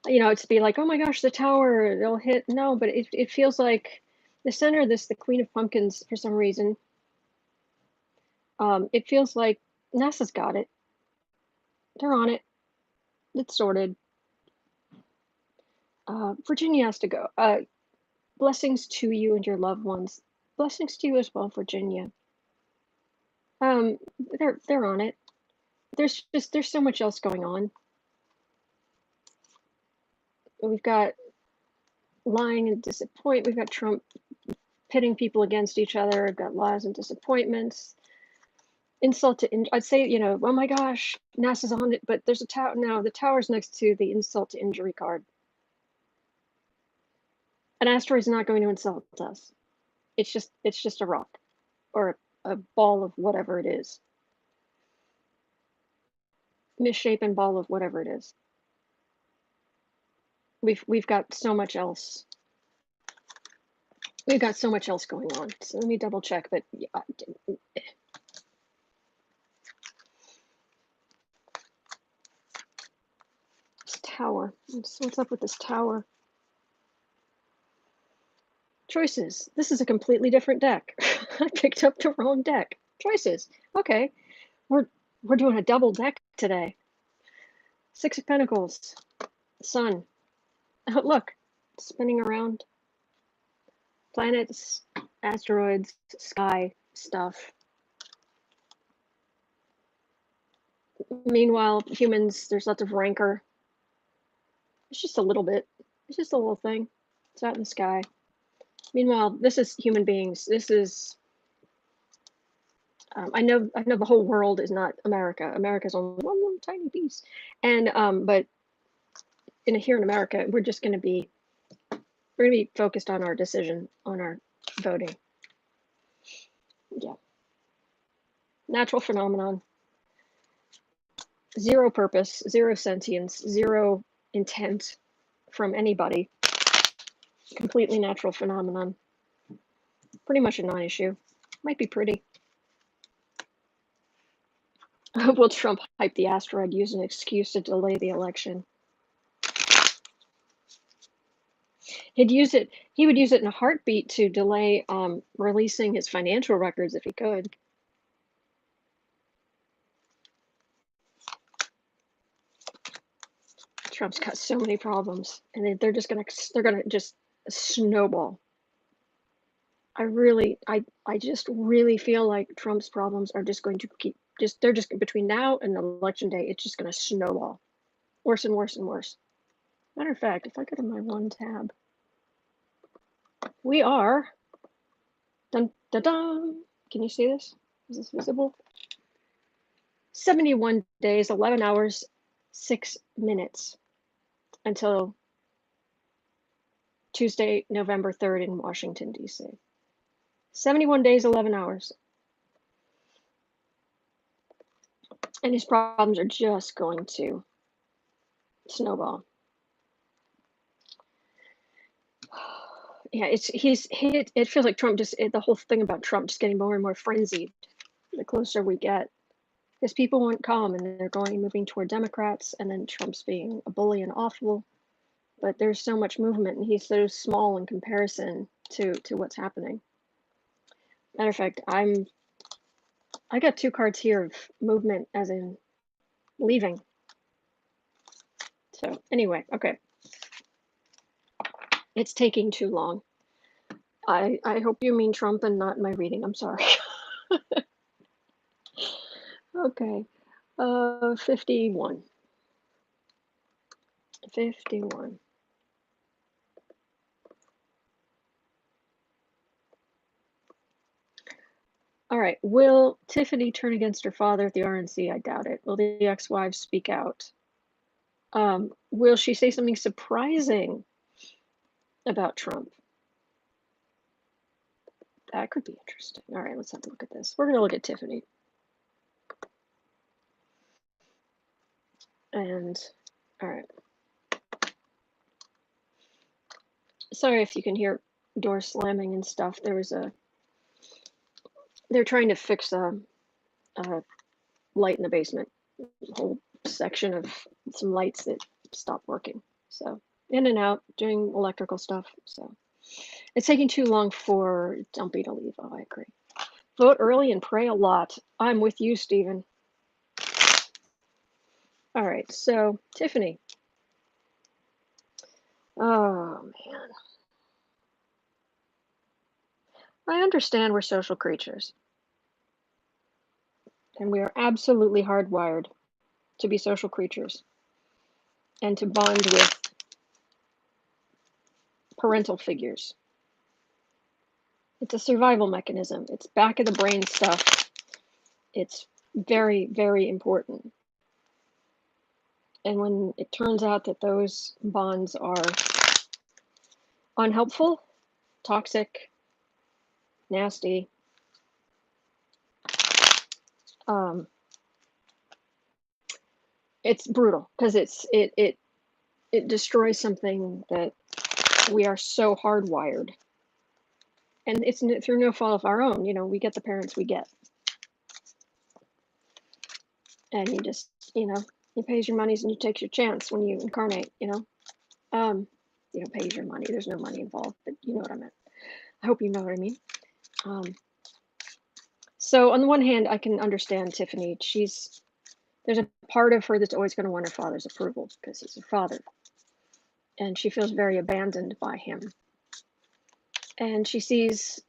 You know, it's be like, oh my gosh, the Tower, it'll hit. No, but it feels like the center of this, the Queen of Pumpkins, for some reason, it feels like NASA's got it. They're on it. It's sorted. Virginia has to go. Blessings to you and your loved ones. Blessings to you as well, Virginia. They're on it. There's so much else going on. We've got lying and disappointment. We've got Trump pitting people against each other. We've got lies and disappointments. Insult to I'd say, you know, oh my gosh, NASA's on it, but there's a tower. No, the tower's next to the insult to injury card. An asteroid's not going to insult us. It's just a rock or a ball of whatever it is. Misshapen ball of whatever it is. We've got so much else. We've got so much else going on. So let me double check, but yeah, this tower. What's up with this tower? Choices. This is a completely different deck. I picked up the wrong deck. Choices. Okay. We're doing a double deck today. 6 of Pentacles. Sun. Oh, look. Spinning around. Planets, asteroids, sky stuff. Meanwhile, humans, there's lots of rancor. It's just a little bit. It's just a little thing. It's out in the sky. Meanwhile, this is human beings. This is. I know the whole world is not America. America's only one little tiny piece, and but here in America, we're going to be focused on our decision, on our voting. Yeah. Natural phenomenon. Zero purpose, zero sentience, zero intent from anybody. Completely natural phenomenon. Pretty much a non-issue. Might be pretty. Will Trump hype the asteroid, use an excuse to delay the election? He would use it in a heartbeat to delay releasing his financial records if he could. Trump's got so many problems, and they're gonna just snowball. I just really feel like Trump's problems are just going to keep they're just between now and election day, it's just gonna snowball. Worse and worse and worse. Matter of fact, if I go to my one tab, we are dun dun dun. Can you see this? Is this visible? 71 days, 11 hours, 6 minutes until Tuesday, November 3rd in Washington, D.C. 71 days, 11 hours. And his problems are just going to snowball. Yeah, it feels like Trump the whole thing about Trump just getting more and more frenzied the closer we get. Because people want calm and they're moving toward Democrats, and then Trump's being a bully and awful. But there's so much movement, and he's so small in comparison to what's happening. Matter of fact, I got two cards here of movement, as in leaving. So anyway, okay, it's taking too long. I hope you mean Trump and not my reading. I'm sorry. Okay, 51. 51. All right. Will Tiffany turn against her father at the RNC? I doubt it. Will the ex-wives speak out? Will she say something surprising about Trump? That could be interesting. All right, let's have a look at this. We're going to look at Tiffany. And, all right. Sorry if you can hear door slamming and stuff. They're trying to fix a light in the basement. A whole section of some lights that stopped working. So, in and out, doing electrical stuff. So, it's taking too long for Dumpy to leave. Oh, I agree. Vote early and pray a lot. I'm with you, Stephen. All right, so Tiffany. Oh, man. I understand we're social creatures, and we are absolutely hardwired to be social creatures and to bond with parental figures. It's a survival mechanism. It's back of the brain stuff. It's very, very important. And when it turns out that those bonds are unhelpful, toxic, nasty, it's brutal because it destroys something that we are so hardwired, and it's through no fault of our own. We get the parents we get, and you just you pays your monies and you take your chance when you incarnate. You don't pay your money. There's no money involved, but you know what I meant. I hope you know what I mean. So on the one hand, I can understand Tiffany. There's a part of her that's always going to want her father's approval because he's her father, and she feels very abandoned by him. And she sees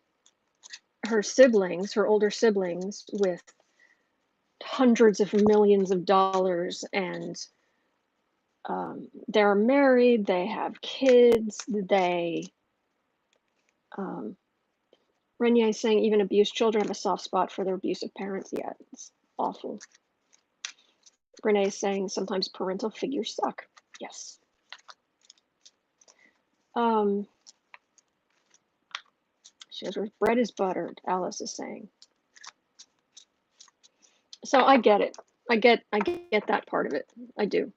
her siblings, her older siblings, with hundreds of millions of dollars, and they're married, they have kids, Renier is saying even abused children have a soft spot for their abusive parents. Yeah, it's awful. Renee is saying sometimes parental figures suck. Yes. She goes, where bread is buttered, Alice is saying. So I get it. I get that part of it. I do.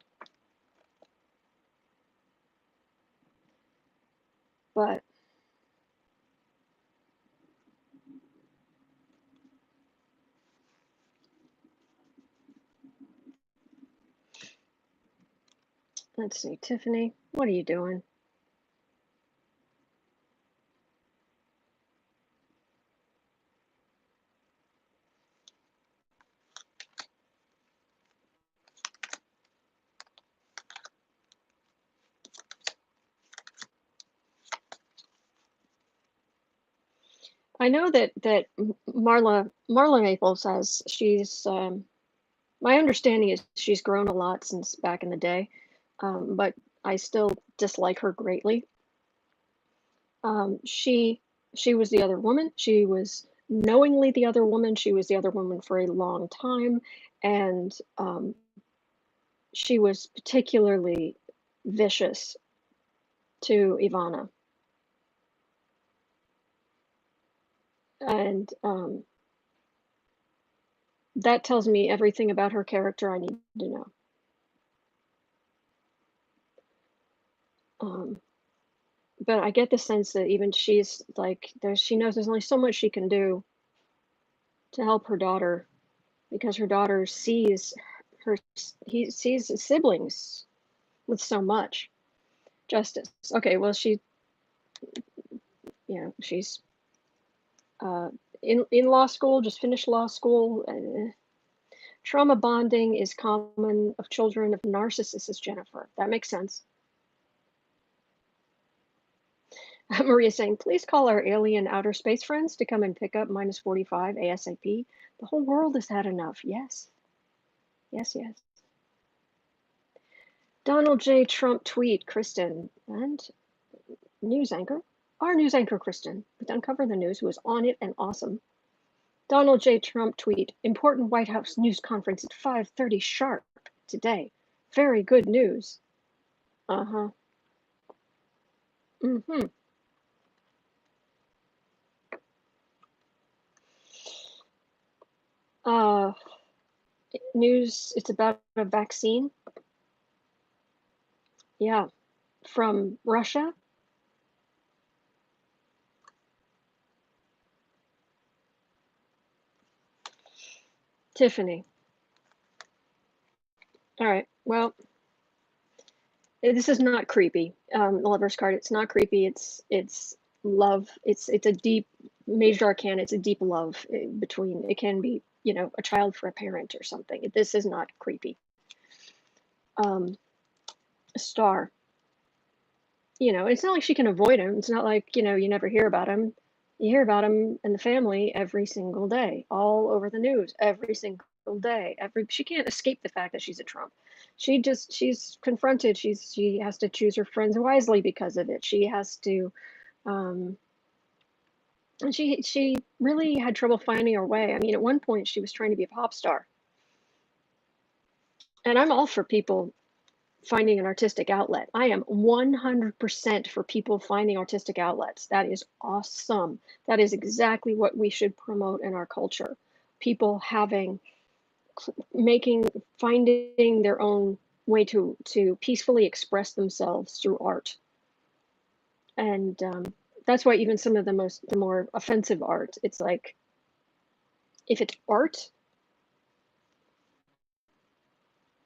But let's see, Tiffany, what are you doing? I know that Marla Maple says she's. My understanding is she's grown a lot since back in the day, but I still dislike her greatly. She was the other woman. She was knowingly the other woman. She was the other woman for a long time, and she was particularly vicious to Ivana. And that tells me everything about her character I need to know. But I get the sense that even she's like, she knows there's only so much she can do to help her daughter because her daughter sees he sees his siblings with so much justice. Okay, well, she's uh, in law school, just finished law school. Trauma bonding is common of children of narcissists, Jennifer. That makes sense. Maria saying, please call our alien outer space friends to come and pick up -45 ASAP. The whole world has had enough. Yes. Yes, yes. Donald J. Trump tweet, Kristen, and news anchor. Our news anchor, Kristen, with Uncover the News, who was on it and awesome. Donald J. Trump tweet, important White House news conference at 5:30 sharp today. Very good news. Uh-huh. Mm-hmm. Uh, news, it's about a vaccine. Yeah, from Russia. Tiffany. All right. Well, this is not creepy. The Lover's card. It's not creepy. It's love. It's a deep major arcana. It's a deep love between. It can be a child for a parent or something. This is not creepy. A star. It's not like she can avoid him. It's not like you never hear about him. You hear about him and the family every single day, all over the news, every single day. She can't escape the fact that she's a Trump. She's confronted. She has to choose her friends wisely because of it. She has to, um, and she really had trouble finding her way. I mean, at one point she was trying to be a pop star, and I'm all for people finding an artistic outlet. I am 100% for people finding artistic outlets. That is awesome. That is exactly what we should promote in our culture. People finding their own way to peacefully express themselves through art. And that's why even some of the more offensive art, it's like, if it's art,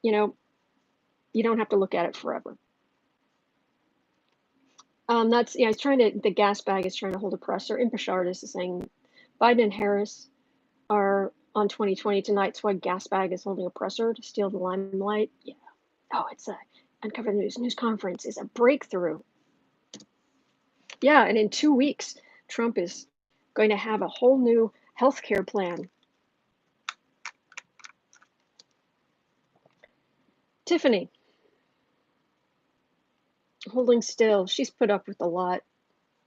you don't have to look at it forever. The gas bag is trying to hold a presser. Impish artist is saying Biden and Harris are on 2020 tonight, so why gas bag is holding a presser to steal the limelight. Yeah. Oh, it's a Uncover the News conference is a breakthrough. Yeah, and in 2 weeks, Trump is going to have a whole new healthcare plan. Tiffany, holding still. She's put up with a lot.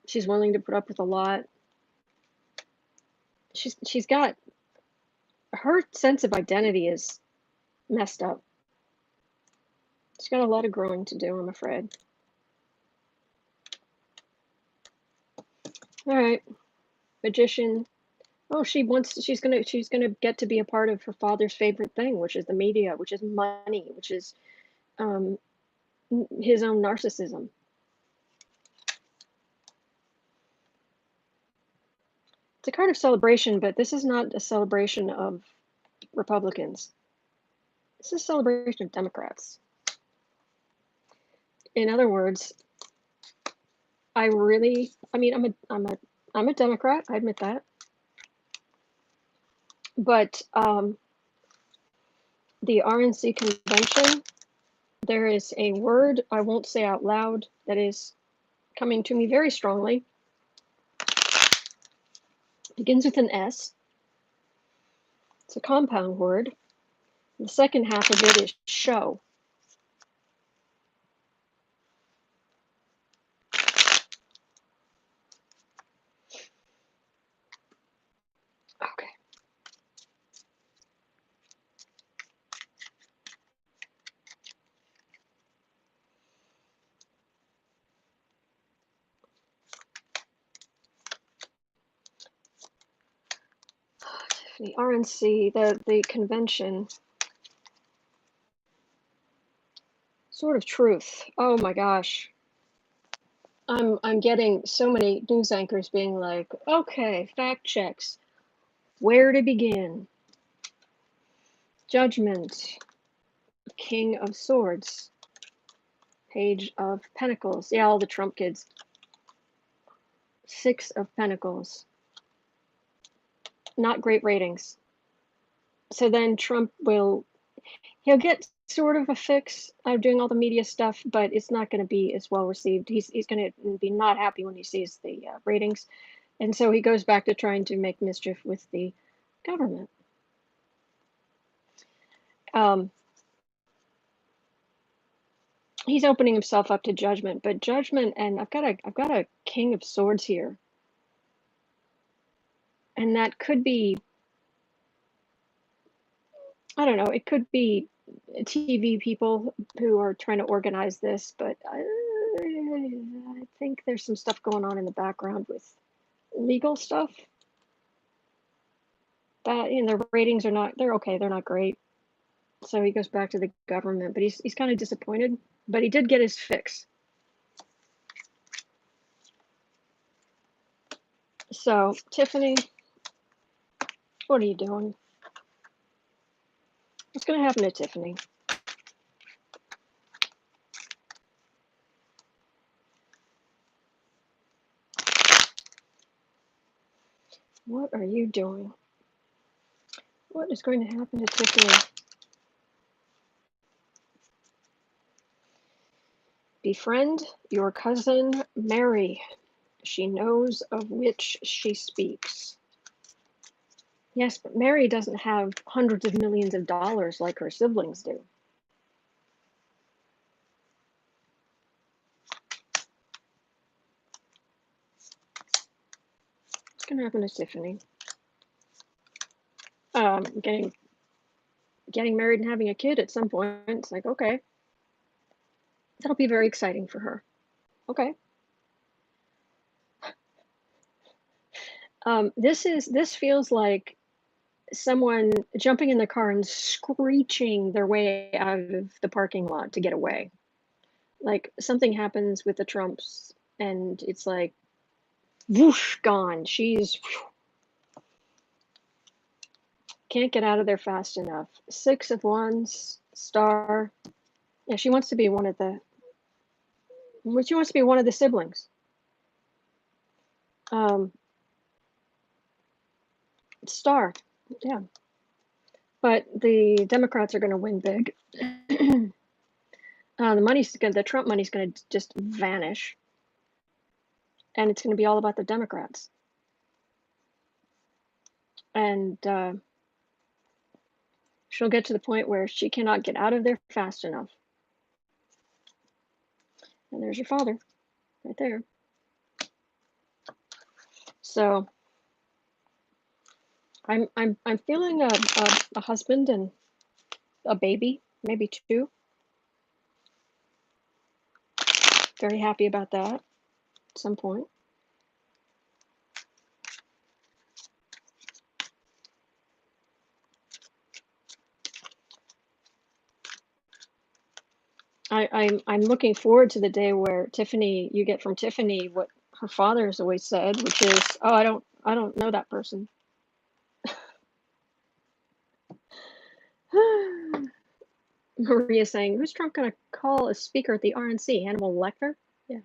She's willing to put up with a lot. She's got her sense of identity is messed up. She's got a lot of growing to do, I'm afraid. All right, Magician. Oh, she's gonna get to be a part of her father's favorite thing, which is the media, which is money, which is um, his own narcissism. It's a card of celebration, but this is not a celebration of Republicans. This is a celebration of Democrats. In other words, I mean, I'm a Democrat. I admit that. But the RNC convention, there is a word I won't say out loud that is coming to me very strongly. Begins with an S. It's a compound word. The second half of it is show. Okay. The RNC, the convention. Sword of Truth. Oh my gosh. I'm getting so many news anchors being like, okay, fact checks. Where to begin? Judgment, King of Swords, Page of Pentacles. Yeah, all the Trump kids. Six of Pentacles. Not great ratings. So then Trump he'll get sort of a fix out of doing all the media stuff, but it's not going to be as well received. He's going to be not happy when he sees the ratings. And so he goes back to trying to make mischief with the government. He's opening himself up to judgment, but judgment, and I've got a King of Swords here. And that could be, I don't know, it could be TV people who are trying to organize this, but I think there's some stuff going on in the background with legal stuff. That, their ratings are not, they're okay, they're not great. So he goes back to the government, but he's kind of disappointed, but he did get his fix. So, Tiffany, what are you doing? What's going to happen to Tiffany? What are you doing? What is going to happen to Tiffany? Befriend your cousin Mary. She knows of which she speaks. Yes, but Mary doesn't have hundreds of millions of dollars like her siblings do. What's going to happen to Tiffany? Getting married and having a kid at some point. It's like, okay, that'll be very exciting for her. Okay. This feels like someone jumping in the car and screeching their way out of the parking lot to get away. Like something happens with the Trumps and it's like whoosh, gone. She's can't get out of there fast enough. 6 of Wands, Star. Yeah, she wants to be one of the siblings. Star. Yeah. But the Democrats are going to win big. The Trump money's going to just vanish. And it's going to be all about the Democrats. And she'll get to the point where she cannot get out of there fast enough. And there's your father right there. So I'm feeling a husband and a baby, maybe 2. Very happy about that at some point. I'm looking forward to the day where you get from Tiffany what her father has always said, which is, oh, I don't know that person. Maria saying, who's Trump going to call a speaker at the RNC? Hannibal Lecter? Yeah.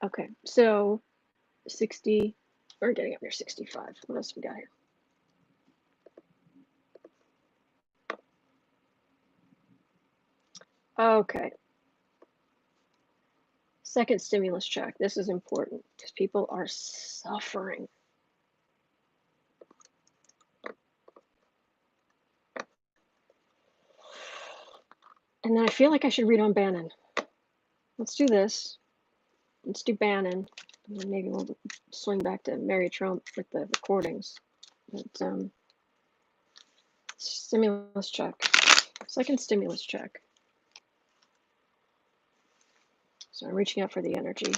Okay, so 60, we're getting up near 65. What else we got here? Okay. Second stimulus check. This is important because people are suffering. And then I feel like I should read on Bannon. Let's do this. Let's do Bannon. And then maybe we'll swing back to Mary Trump with the recordings. But stimulus check. Second stimulus check. So I'm reaching out for the energy.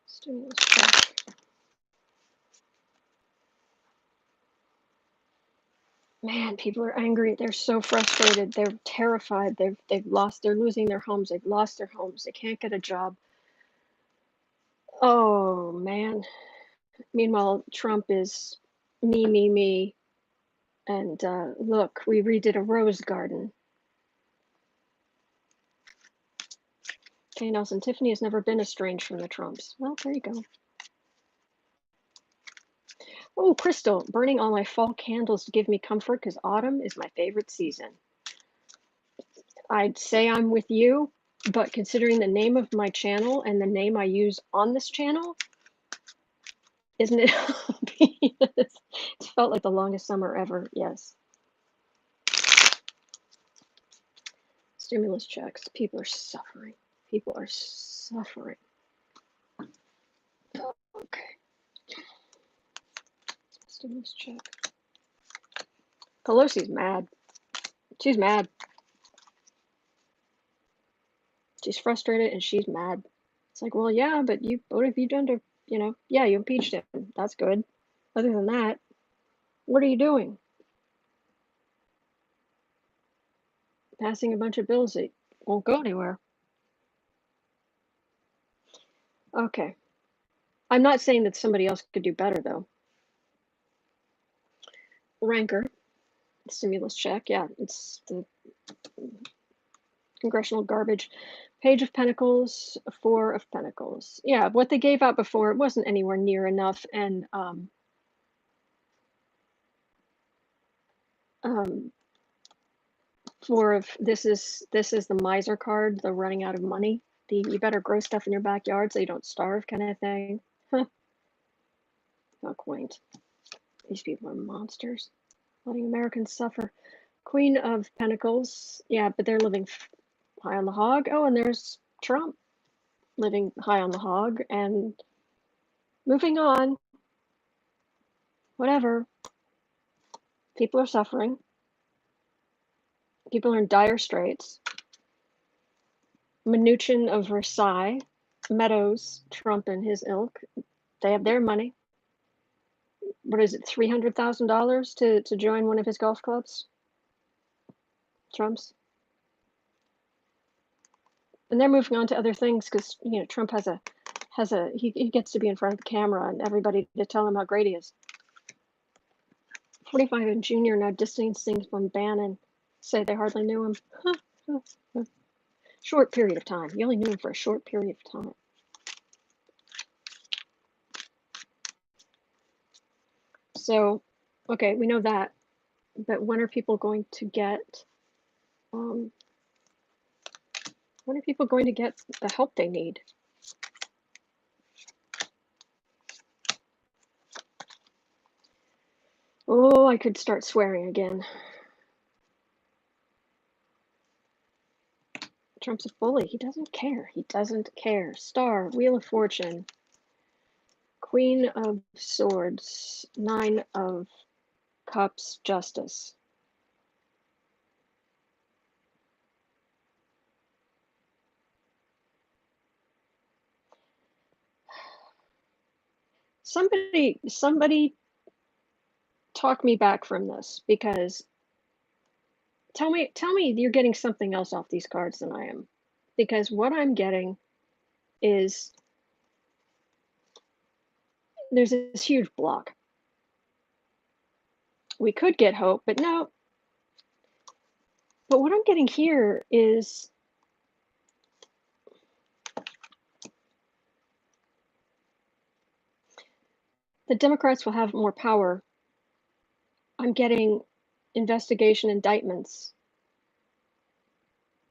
Stimulus check. Man, people are angry. They're so frustrated. They're terrified. They're losing their homes. They've lost their homes. They can't get a job. Oh man. Meanwhile, Trump is me. And look, we redid a rose garden. Okay, Nelson, Tiffany has never been estranged from the Trumps. Well, there you go. Oh, Crystal, burning all my fall candles to give me comfort because autumn is my favorite season. I'd say I'm with you, but considering the name of my channel and the name I use on this channel, isn't it obvious? It's felt like the longest summer ever, yes. Stimulus checks. People are suffering. People are suffering. Okay. Stimulus check. Pelosi's mad. She's mad. She's frustrated and she's mad. It's like, well, yeah, but what have you done to, yeah, you impeached him. That's good. Other than that, what are you doing? Passing a bunch of bills that won't go anywhere. Okay. I'm not saying that somebody else could do better, though. Rancor, stimulus check. Yeah, it's the congressional garbage. Page of Pentacles, Four of Pentacles. Yeah, what they gave out before, it wasn't anywhere near enough. And this is the miser card, the running out of money. The you better grow stuff in your backyard so you don't starve kind of thing. Huh. How quaint. These people are monsters. Letting Americans suffer. Queen of Pentacles. Yeah, but they're living high on the hog. Oh, and there's Trump living high on the hog and moving on. Whatever. People are suffering. People are in dire straits. Mnuchin of Versailles, Meadows, Trump and his ilk. They have their money. What is it, $300,000 to join one of his golf clubs? Trump's. And they're moving on to other things because Trump he gets to be in front of the camera and everybody to tell him how great he is. 45 and Junior now distancing from Bannon. Say they hardly knew him. Short period of time. You only knew him for a short period of time. So, okay, we know that. But when are people going to get the help they need? Oh, I could start swearing again. Trump's a bully. He doesn't care. He doesn't care. Star, Wheel of Fortune, Queen of Swords, Nine of Cups, Justice. Somebody talk me back from this, because tell me you're getting something else off these cards than I am. Because what I'm getting is there's this huge block. We could get hope, but no. But what I'm getting here is the Democrats will have more power. I'm getting investigation indictments.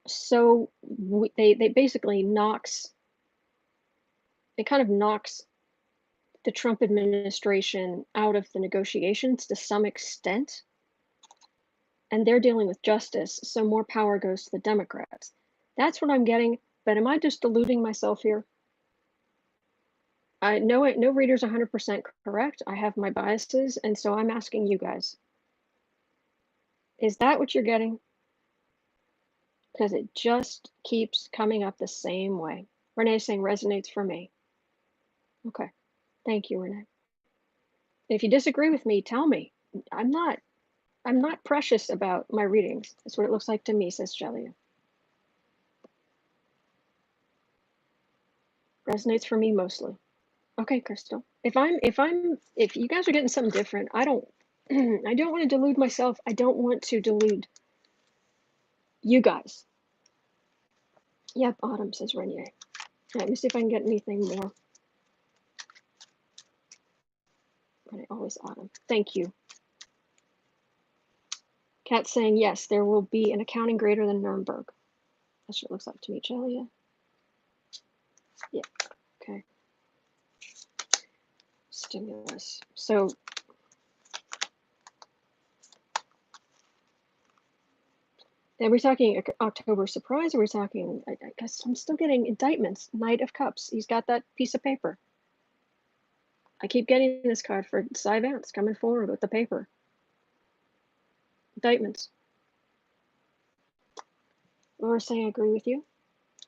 So they basically kind of knocks the Trump administration out of the negotiations to some extent. And they're dealing with justice, so more power goes to the Democrats. That's what I'm getting, but am I just deluding myself here? I know no reader's 100% correct. I have my biases, and so I'm asking you guys. Is that what you're getting? Because it just keeps coming up the same way. Renee's saying resonates for me. Okay. Thank you, Renee. If you disagree with me, tell me. I'm not I'm not precious about my readings. That's what it looks like to me, says Jelia. Resonates for me mostly. Okay, Crystal. If you guys are getting something different, I don't I don't want to delude myself. I don't want to delude you guys. Yep, autumn, says Renier. Let me see if I can get anything more. But always autumn. Thank you. Kat saying yes, there will be an accounting greater than Nuremberg. That's what it looks like to me, Jelia. Yeah. Okay. Stimulus. So are we talking October surprise? Or are we talking? I guess I'm still getting indictments. Knight of Cups. He's got that piece of paper. I keep getting this card for Cy Vance coming forward with the paper. Indictments. Laura saying I agree with you.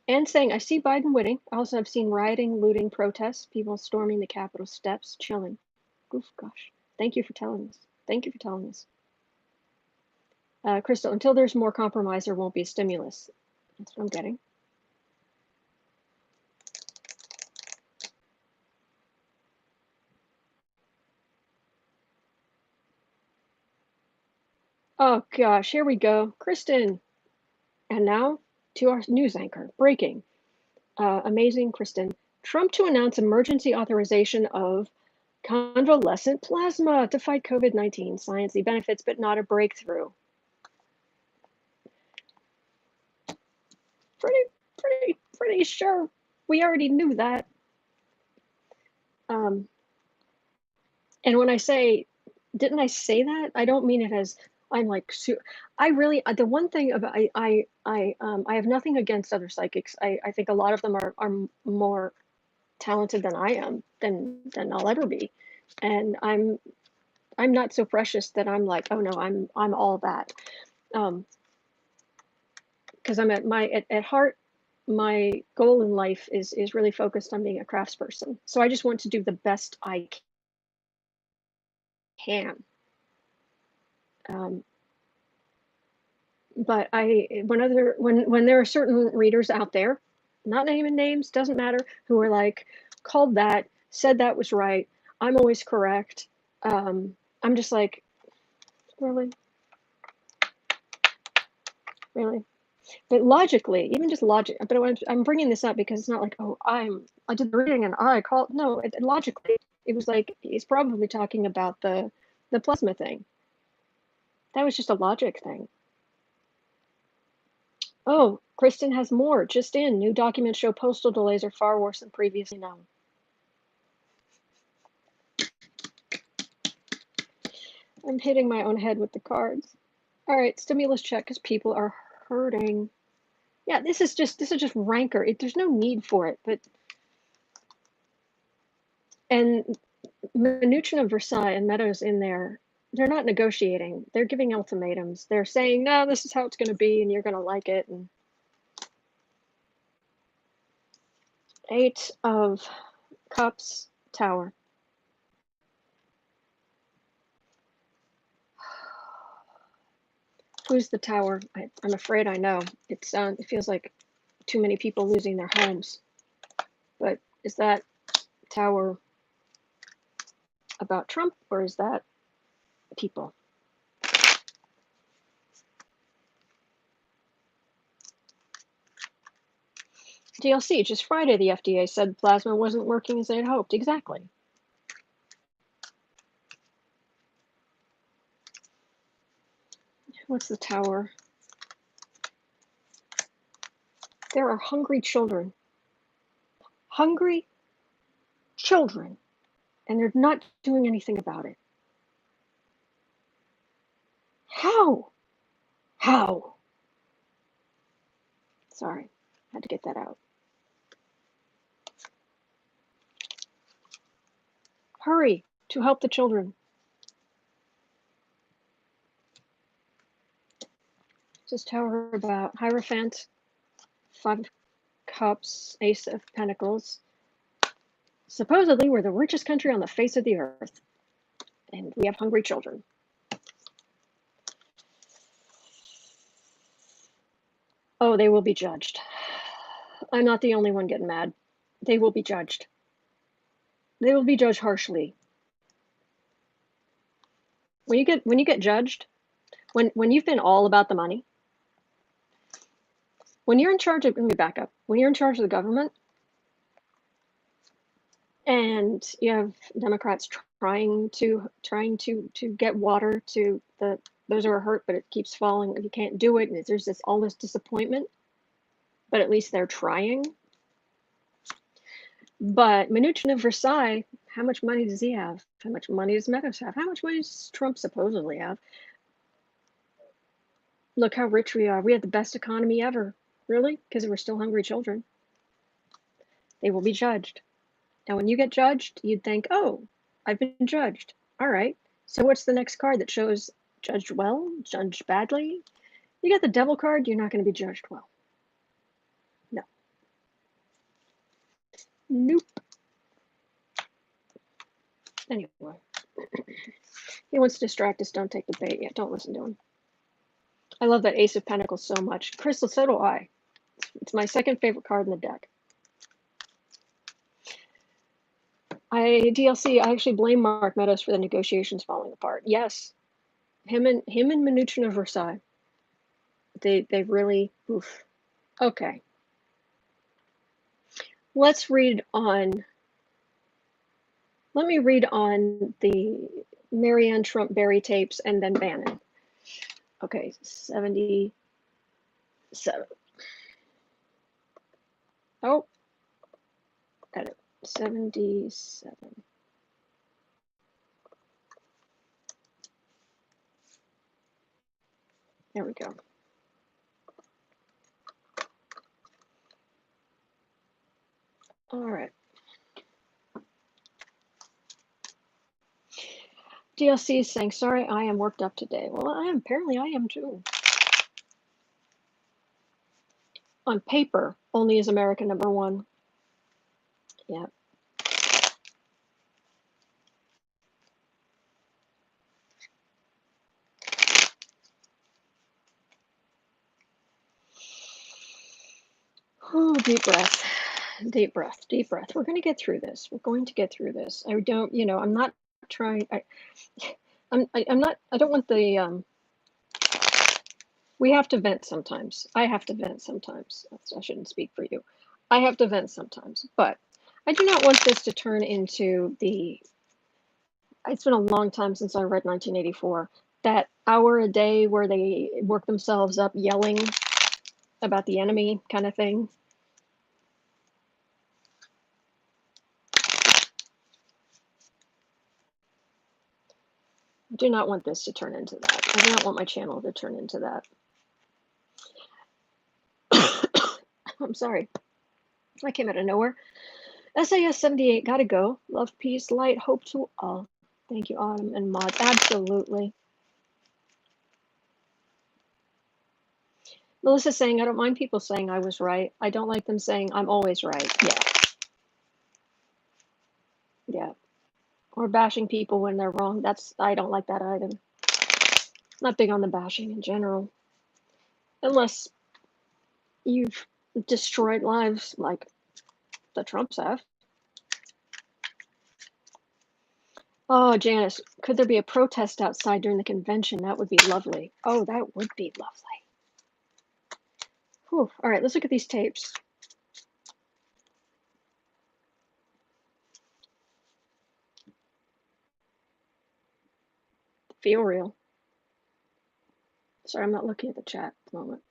And saying I see Biden winning. Also, I've seen rioting, looting, protests, people storming the Capitol steps, chilling. Oof, gosh. Thank you for telling us. Thank you for telling us. Crystal, until there's more compromise, there won't be a stimulus. That's what I'm getting. Oh gosh, here we go. Kristen. And now to our news anchor. Breaking. Amazing, Kristen. Trump to announce emergency authorization of convalescent plasma to fight COVID-19. Sciencey benefits, but not a breakthrough. Pretty sure we already knew that. And when I say, didn't I say that? I don't mean it as I'm like, I really, the one thing about, I have nothing against other psychics. I think a lot of them are more talented than I am, than I'll ever be. And I'm not so precious that I'm like, oh no, I'm all that. Because I'm at heart, my goal in life is really focused on being a craftsperson. So I just want to do the best I can. But when there are certain readers out there, not naming names, doesn't matter, who are like, called that, said that was right, I'm always correct. I'm just like, really? But logically, even just logic, but I'm bringing this up because it's not like, oh, I did the reading and I called. No, logically, it was like, he's probably talking about the plasma thing. That was just a logic thing. Oh, Kristen has more. Just in. New documents show postal delays are far worse than previously known. I'm hitting my own head with the cards. All right, stimulus check because people are hurting. Yeah, this is just rancor. There's no need for it, but and Mnuchin of Versailles and Meadows in there, they're not negotiating. They're giving ultimatums. They're saying, no, this is how it's going to be, and you're going to like it. And 8 of Cups, Tower. Who's the Tower? I'm afraid I know. It feels like too many people losing their homes. But is that Tower about Trump, or is that people? DLC, just Friday, the FDA said plasma wasn't working as they had hoped. Exactly. What's the Tower? There are hungry children. Hungry children. And they're not doing anything about it. How? How? Sorry, had to get that out. Hurry to help the children. This Tower about Hierophant, 5 of Cups, Ace of Pentacles. Supposedly, we're the richest country on the face of the earth, and we have hungry children. Oh, they will be judged. I'm not the only one getting mad. They will be judged. They will be judged harshly. When you get judged, when you've been all about the money, when you're in charge of, let me back up. When you're in charge of the government and you have Democrats trying to get water to those who are hurt, but it keeps falling. You can't do it, and there's all this disappointment. But at least they're trying. But Mnuchin of Versailles, how much money does he have? How much money does Meadows have? How much money does Trump supposedly have? Look how rich we are. We have the best economy ever. Really? Because we're still hungry children. They will be judged. Now, when you get judged, you'd think, oh, I've been judged. All right. So what's the next card that shows judged well, judged badly? You get the devil card, you're not going to be judged well. No. Nope. Anyway. He wants to distract us. Don't take the bait. Yeah, don't listen to him. I love that Ace of Pentacles so much. Crystal, so do I. It's my second favorite card in the deck. DLC, I actually blame Mark Meadows for the negotiations falling apart. Yes. Him and Mnuchin of Versailles. They really oof. Okay. Let me read on the Maryanne Trump Berry tapes and then Bannon. Okay, 77. Oh, edit. 77. There we go. All right. DLC is saying, sorry, I am worked up today. Well, apparently I am too. On paper, only is America #1. Yeah. Oh, deep breath. Deep breath. Deep breath. We're going to get through this. We're going to get through this. I don't, I'm not trying. I'm not, I don't want the, we have to vent sometimes. I have to vent sometimes. I shouldn't speak for you. I have to vent sometimes, but I do not want this to turn into it's been a long time since I read 1984, that hour a day where they work themselves up yelling about the enemy kind of thing. I do not want this to turn into that. I do not want my channel to turn into that. I'm sorry. I came out of nowhere. SAS 78, gotta go. Love, peace, light, hope to all. Thank you, Autumn and Mod. Absolutely. Melissa's saying, I don't mind people saying I was right. I don't like them saying I'm always right. Yeah. Yeah. Or bashing people when they're wrong. I don't like that either. Not big on the bashing in general. Unless you've destroyed lives like the Trumps have. Oh, Janice, could there be a protest outside during the convention? That would be lovely. Oh, that would be lovely. Whew. All right, let's look at these tapes. Feel real. Sorry, I'm not looking at the chat at the moment.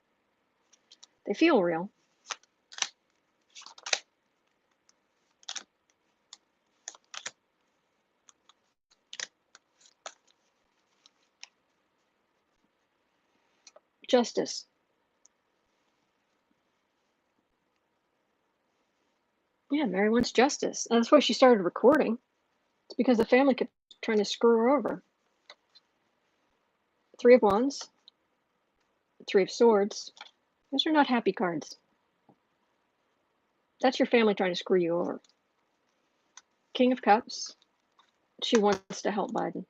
They feel real. Justice. Yeah, Mary wants justice. And that's why she started recording. It's because the family kept trying to screw her over. 3 of Wands. 3 of Swords. Those are not happy cards. That's your family trying to screw you over. King of Cups. She wants to help Biden.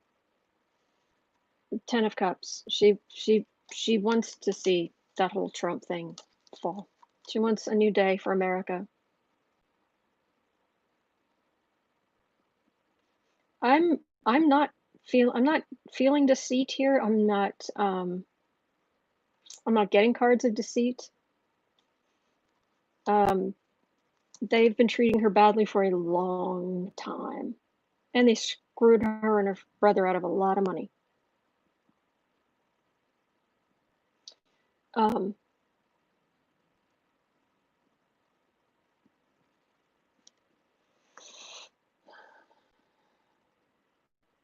10 of Cups. She wants to see that whole Trump thing fall. She wants a new day for America. I'm not I'm not feeling deceit here. I'm not getting cards of deceit. Um, they've been treating her badly for a long time, and they screwed her and her brother out of a lot of money. Um,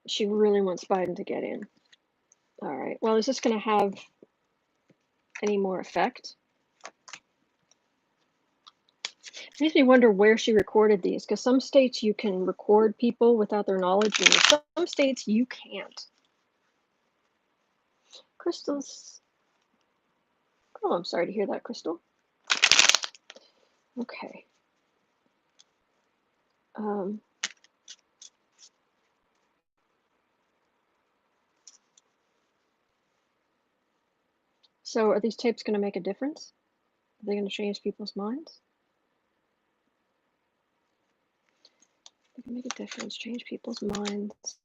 she really wants Biden to get in. All right. Well, is this going to have any more effect? It makes me wonder where she recorded these, because some states you can record people without their knowledge, and some states you can't. Crystals. Oh, I'm sorry to hear that, Crystal. Okay. So are these tapes going to make a difference? Are they going to change people's minds? They can make a difference, change people's minds.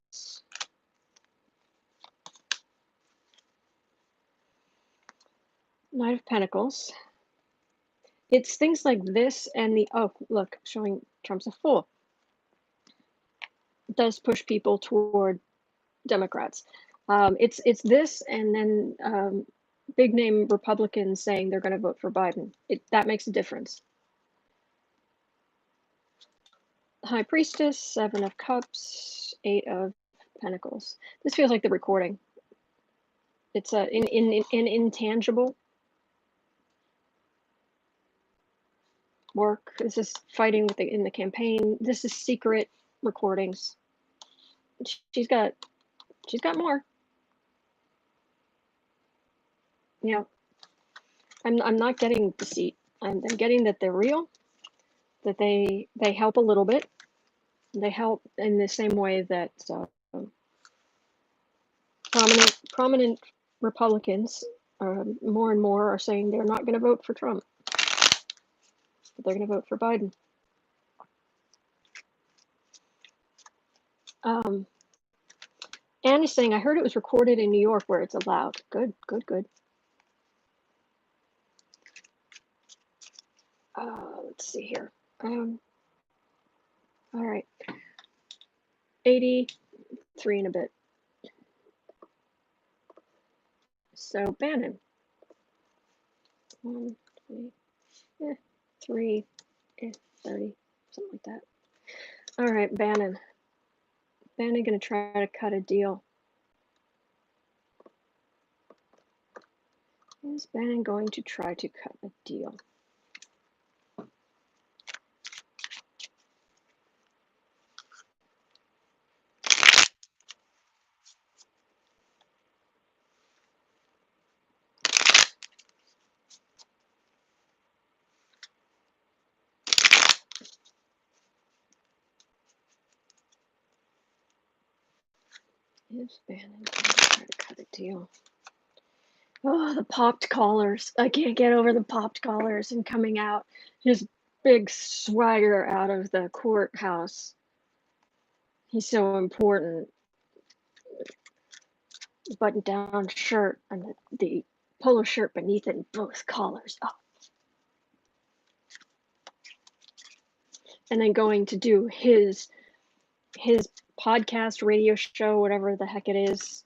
Knight of Pentacles. It's things like this and the, oh, look, showing Trump's a fool. It does push people toward Democrats. It's this and then big name Republicans saying they're going to vote for Biden. That makes a difference. High Priestess, Seven of Cups, Eight of Pentacles. This feels like the recording. It's an intangible work. This is fighting with in the campaign. This is secret recordings. She's got more. Yeah, I'm not getting deceit. I'm getting that they're real. That they help a little bit. They help in the same way that prominent Republicans more and more are saying they're not going to vote for Trump, but they're going to vote for Biden. Anne is saying, I heard it was recorded in New York where it's allowed. Good, good, good. Let's see here. All right. 83 and a bit. So Bannon. 1, 2, 3, 30, something like that. All right, Bannon. Bannon gonna try to cut a deal. Is Bannon going to try to cut a deal? Is Bannon going to try to cut a deal? Oh, the popped collars. I can't get over the popped collars and coming out. His big swagger out of the courthouse. He's so important. Button down shirt and the polo shirt beneath it and both collars. Oh. And then going to do his podcast, radio show, whatever the heck it is,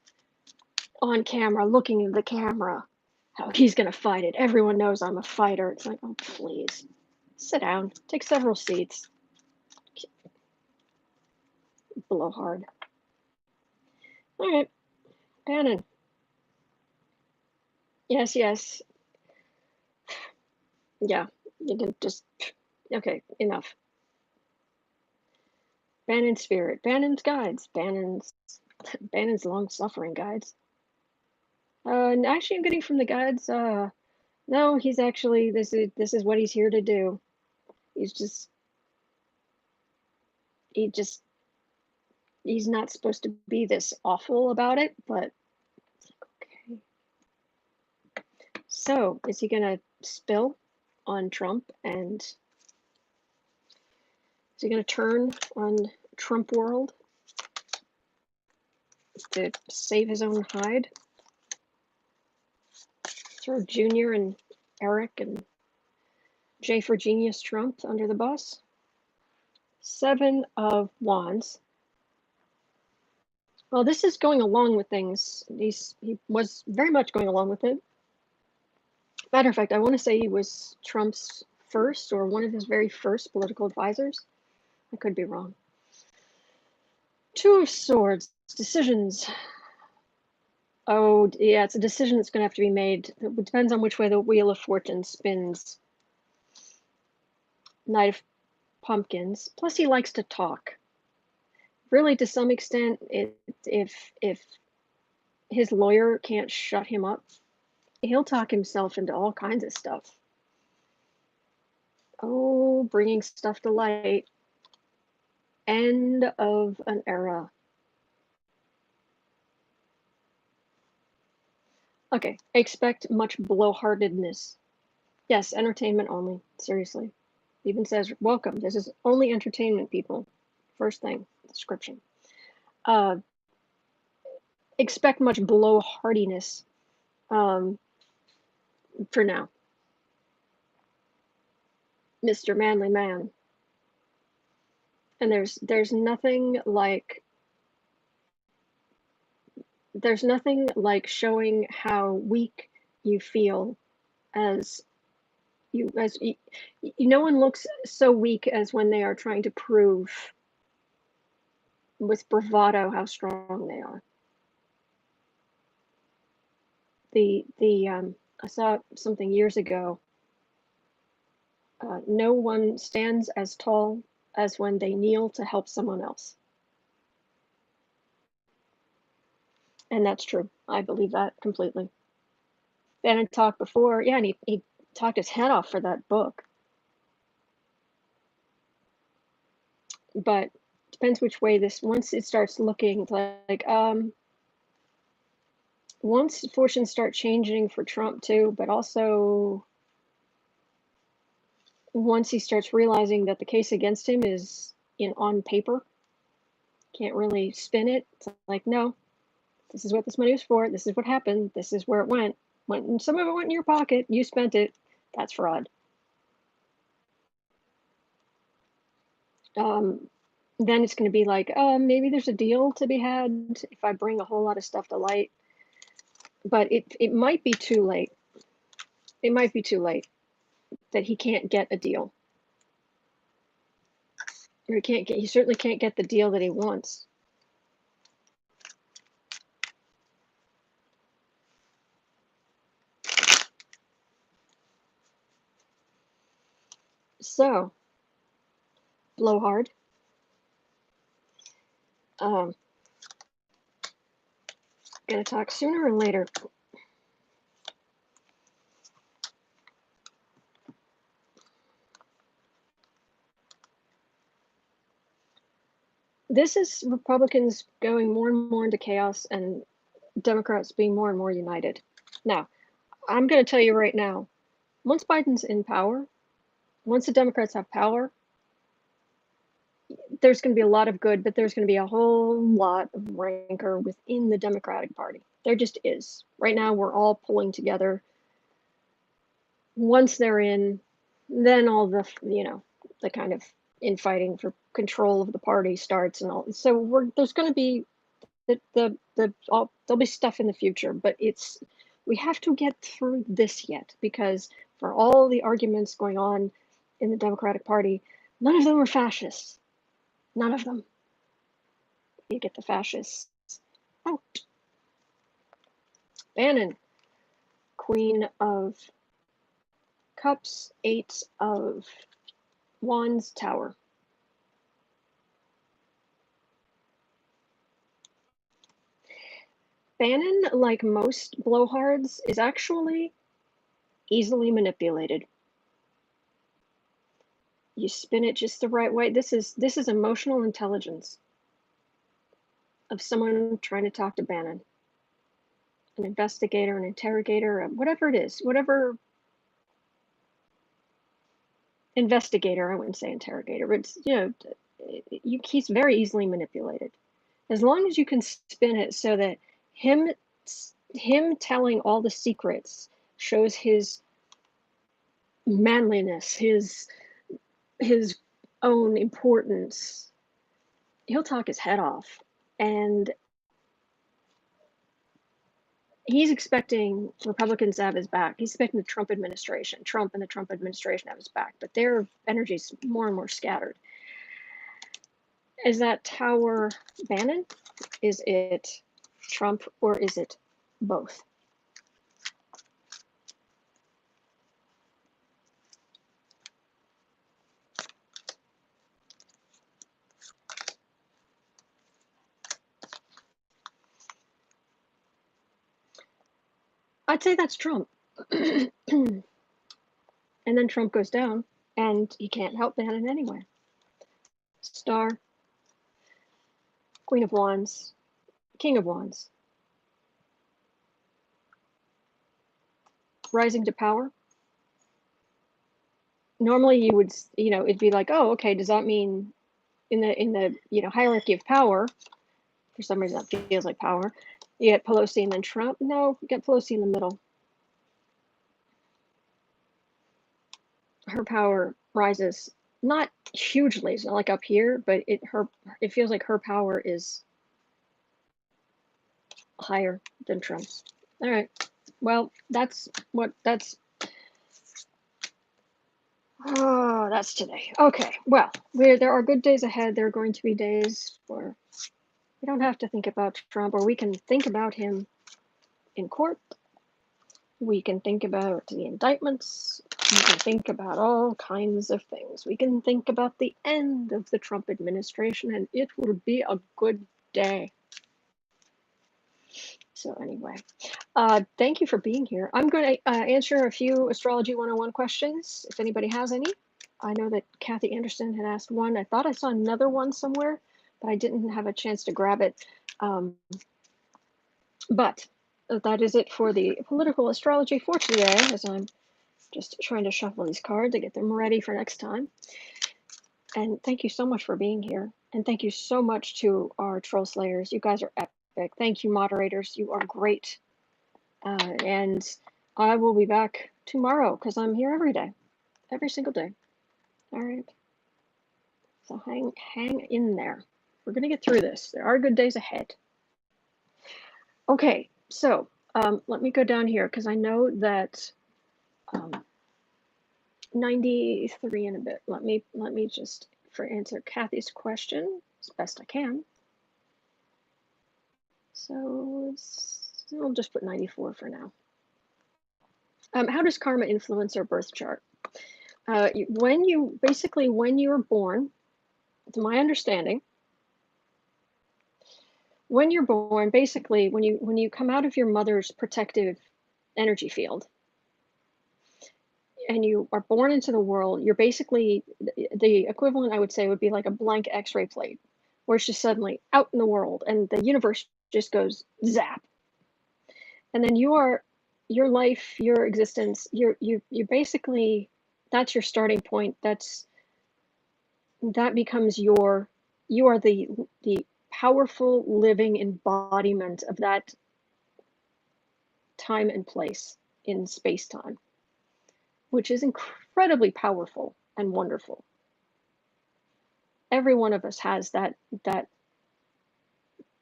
on camera, looking at the camera, how he's gonna fight it. Everyone knows I'm a fighter. It's like, oh please, sit down, take several seats, blow hard. All right, Bannon. Yes, yes. Yeah, you can just, okay, enough. Bannon's spirit, Bannon's guides, Bannon's long-suffering guides. And actually, I'm getting from the guides. No, he's actually this is what he's here to do. He's just he's not supposed to be this awful about it, but okay. So is he gonna spill? on Trump, and is he going to turn on Trump world to save his own hide? Throw Junior and Eric and J for Genius Trump under the bus? 7 of Wands. Well, this is going along with things. He was very much going along with it. Matter of fact, I want to say he was Trump's first or one of his very first political advisors. I could be wrong. 2 of Swords, decisions. Oh, yeah, it's a decision that's going to have to be made. It depends on which way the Wheel of Fortune spins. Knight of Pumpkins. Plus, he likes to talk. Really, to some extent, if his lawyer can't shut him up, he'll talk himself into all kinds of stuff. Oh, bringing stuff to light. End of an era. Okay, expect much blowhardedness. Yes, entertainment only. Seriously. Even says, welcome. This is only entertainment, people. First thing, description. Expect much blowhardiness for now. Mr. Manly Man. And there's nothing like showing how weak you feel as no one looks so weak as when they are trying to prove with bravado how strong they are. I saw something years ago. No one stands as tall as when they kneel to help someone else. And that's true. I believe that completely. Bannon talked before, yeah, and he talked his head off for that book. But depends which way once it starts looking like, once fortunes start changing for Trump too, but also once he starts realizing that the case against him is on paper, can't really spin it. It's like, no, this is what this money was for. This is what happened. This is where it went. And some of it went in your pocket. You spent it. That's fraud. Then it's going to be like, maybe there's a deal to be had if I bring a whole lot of stuff to light. But it might be too late. It might be too late that he can't get a deal. Or he certainly can't get the deal that he wants. So, blow hard. Gonna talk sooner or later. This is Republicans going more and more into chaos and Democrats being more and more united. Now, I'm going to tell you right now, once Biden's in power, once the Democrats have power, there's going to be a lot of good, but there's going to be a whole lot of rancor within the Democratic Party. There just is. Right now, we're all pulling together. Once they're in, then all the, the kind of infighting for control of the party starts and all. So there's going to be there'll be stuff in the future, but we have to get through this yet, because for all the arguments going on in the Democratic Party, none of them are fascists. None of them. You get the fascists out. Bannon, Queen of Cups, 8 of Wands, Tower. Bannon, like most blowhards, is actually easily manipulated. You spin it just the right way. This is emotional intelligence of someone trying to talk to Bannon. An investigator, an interrogator, whatever it is, whatever investigator. I wouldn't say interrogator, but it's, he's very easily manipulated. As long as you can spin it so that him him telling all the secrets shows his manliness, his own importance, he'll talk his head off. And he's expecting Republicans to have his back. He's expecting the Trump administration, Trump and the Trump administration to have his back, but their energy's more and more scattered. Is that tower Bannon? Is it Trump, or is it both? I'd say that's Trump. And then Trump goes down, and he can't help Bannon anyway. Star, Queen of Wands, King of Wands. Rising to power. Normally you would, it'd be like, oh, okay, does that mean in the hierarchy of power, for some reason that feels like power, you get Pelosi and then Trump? No, you get Pelosi in the middle. Her power rises, not hugely, it's not like up here, but it feels like her power is higher than Trump's. All right. Well, that's today. Okay. Well, there are good days ahead. There are going to be days where we don't have to think about Trump, or we can think about him in court. We can think about the indictments. We can think about all kinds of things. We can think about the end of the Trump administration, and it will be a good day. So anyway, thank you for being here. I'm going to answer a few Astrology 101 questions, if anybody has any. I know that Kathy Anderson had asked one. I thought I saw another one somewhere, but I didn't have a chance to grab it. But that is it for the political astrology for today, as I'm just trying to shuffle these cards to get them ready for next time. And thank you so much for being here. And thank you so much to our troll slayers. You guys are epic. Thank you, moderators. You are great. And I will be back tomorrow because I'm here every day, every single day. All right. So hang in there. We're going to get through this. There are good days ahead. Okay, so let me go down here because I know that 93 and a bit. Let me just answer Kathy's question as best I can. So we'll just put 94 for now. How does karma influence our birth chart? When you were born, to my understanding, when you're born, basically when you come out of your mother's protective energy field and you are born into the world, you're basically, the equivalent I would say would be like a blank x-ray plate, where it's just suddenly out in the world and the universe just goes zap. And then your life, your existence, you basically, that's your starting point. That becomes you are the powerful living embodiment of that time and place in space-time, which is incredibly powerful and wonderful. Every one of us has that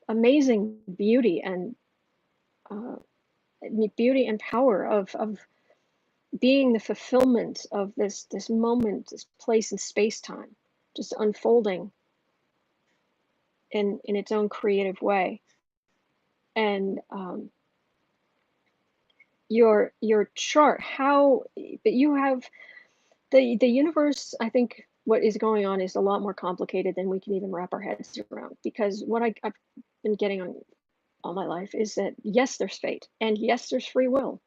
amazing beauty and power of being the fulfillment of this moment, this place in space-time, just unfolding in its own creative way. And your chart, but you have the universe. I think what is going on is a lot more complicated than we can even wrap our heads around, because what I've been getting on all my life is that yes, there's fate, and yes, there's free will.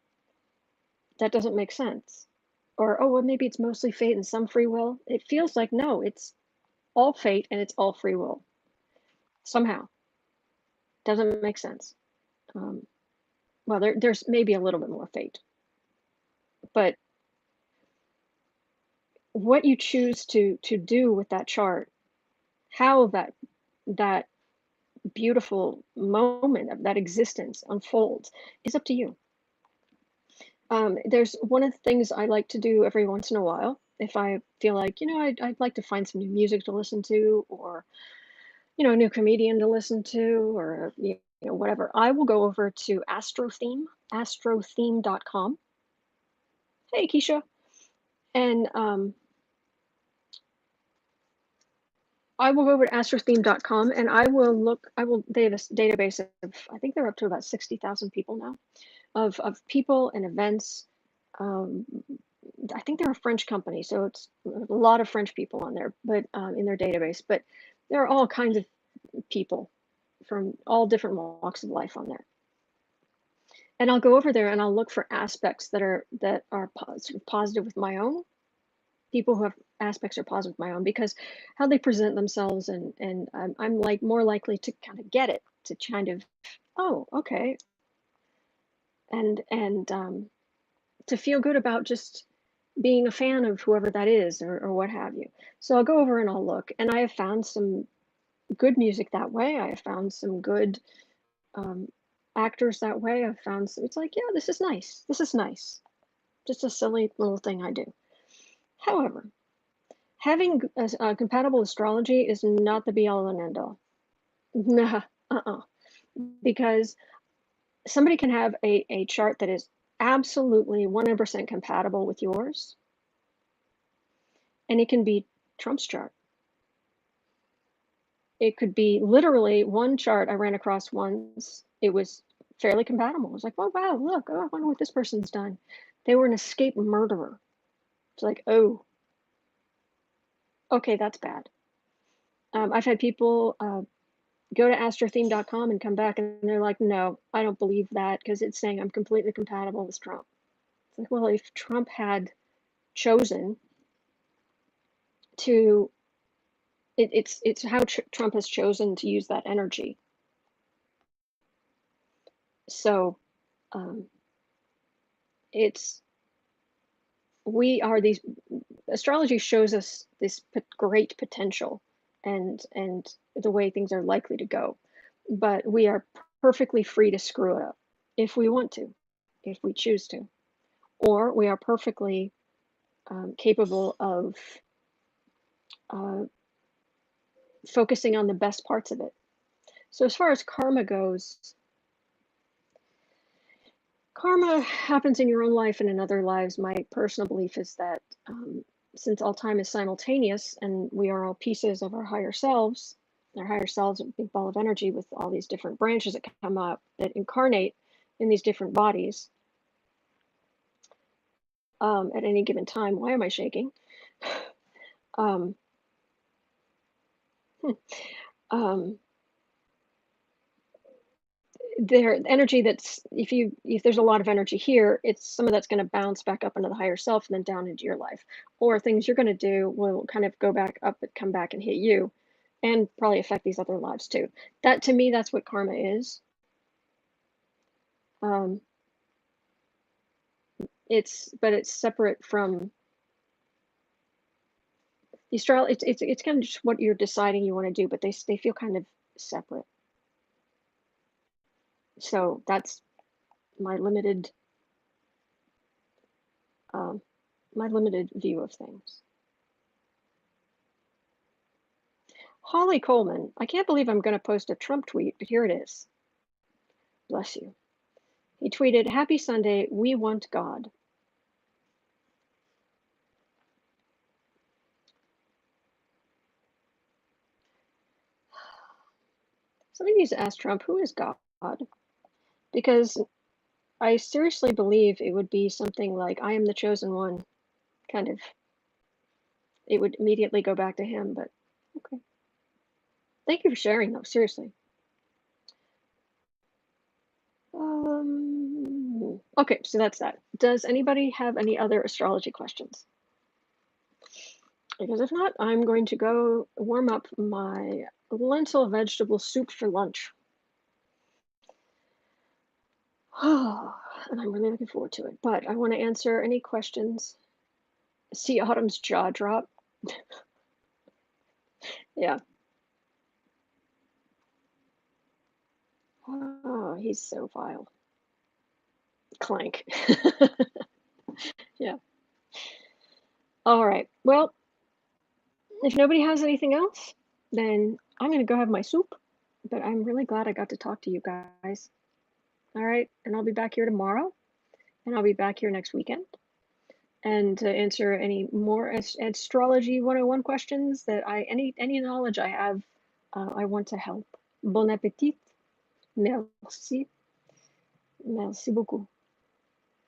That doesn't make sense. Or, oh, well, maybe it's mostly fate and some free will. It feels like, no, it's all fate and it's all free will. Somehow. Doesn't make sense. Well, there's maybe a little bit more fate. But what you choose to do with that chart, how that beautiful moment of that existence unfolds is up to you. There's one of the things I like to do every once in a while if I feel like, I'd like to find some new music to listen to, or a new comedian to listen to, or whatever. I will go over to astrotheme.com. Hey, Keisha. And I will go over to astrotheme.com, and they have a database of, I think they're up to about 60,000 people now, of people and events. Um, I think they're a French company, so it's a lot of French people on there, but in their database. But there are all kinds of people from all different walks of life on there. And I'll go over there and I'll look for aspects that are positive with my own, people who have aspects are positive with my own, because how they present themselves, and I'm like more likely to kind of get it, to kind of, oh, okay, and to feel good about just being a fan of whoever that is, or what have you. So I'll go over and I'll look, and I have found some good music that way. I have found some good um, actors that way. I've found some, it's like, yeah, this is nice. This is nice. Just a silly little thing I do. However, having a compatible astrology is not the be all and end all. Nah, because somebody can have a chart that is absolutely 100% compatible with yours, and it can be Trump's chart. It could be literally one chart I ran across once. It was fairly compatible. I was like, oh, wow, look, oh, I wonder what this person's done. They were an escaped murderer. It's like, oh, okay, that's bad. I've had people go to astrotheme.com and come back and they're like, no, I don't believe that because it's saying I'm completely compatible with Trump. It's like, well, if Trump had chosen to, it's how Trump has chosen to use that energy. So um, it's we are these astrology shows us this great potential, and the way things are likely to go, but we are perfectly free to screw it up if we want to, if we choose to, or we are perfectly capable of uh, focusing on the best parts of it. So as far as karma goes, karma happens in your own life and in other lives. My personal belief is that since all time is simultaneous and we are all pieces of our higher selves are a big ball of energy with all these different branches that come up that incarnate in these different bodies at any given time. Why am I shaking? um, hmm, um, there energy that's if there's a lot of energy here, it's some of that's going to bounce back up into the higher self and then down into your life, or things you're going to do will kind of go back up but come back and hit you and probably affect these other lives too. That, to me, that's what karma is. um it's separate from the astrology. It's kind of just what you're deciding you want to do, but they feel kind of separate. So that's my limited um my limited view of things. Holly Coleman, I can't believe I'm going to post a Trump tweet, but here it is. Bless you. He tweeted, "Happy Sunday, we want God." Somebody needs to ask Trump, who is God? Because I seriously believe it would be something like, I am the chosen one, kind of. It would immediately go back to him, but okay. Thank you for sharing, though, seriously. Okay, so that's that. Does anybody have any other astrology questions? Because if not, I'm going to go warm up my lentil vegetable soup for lunch. And I'm really looking forward to it. But I want to answer any questions See Autumn's jaw drop. Yeah. Oh, he's so vile. Clank. Yeah. All right. Well, if nobody has anything else, then I'm gonna go have my soup. But I'm really glad I got to talk to you guys. All right. And I'll be back here tomorrow, and I'll be back here next weekend. And to answer any more astrology 101 questions that any knowledge I have, I want to help. Bon appetit. Merci. Merci beaucoup.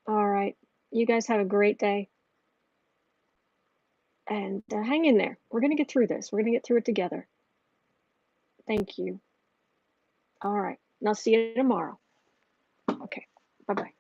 All right. You guys have a great day. And hang in there. We're going to get through this. We're going to get through it together. Thank you. All right. And I'll see you tomorrow. Okay. Bye bye.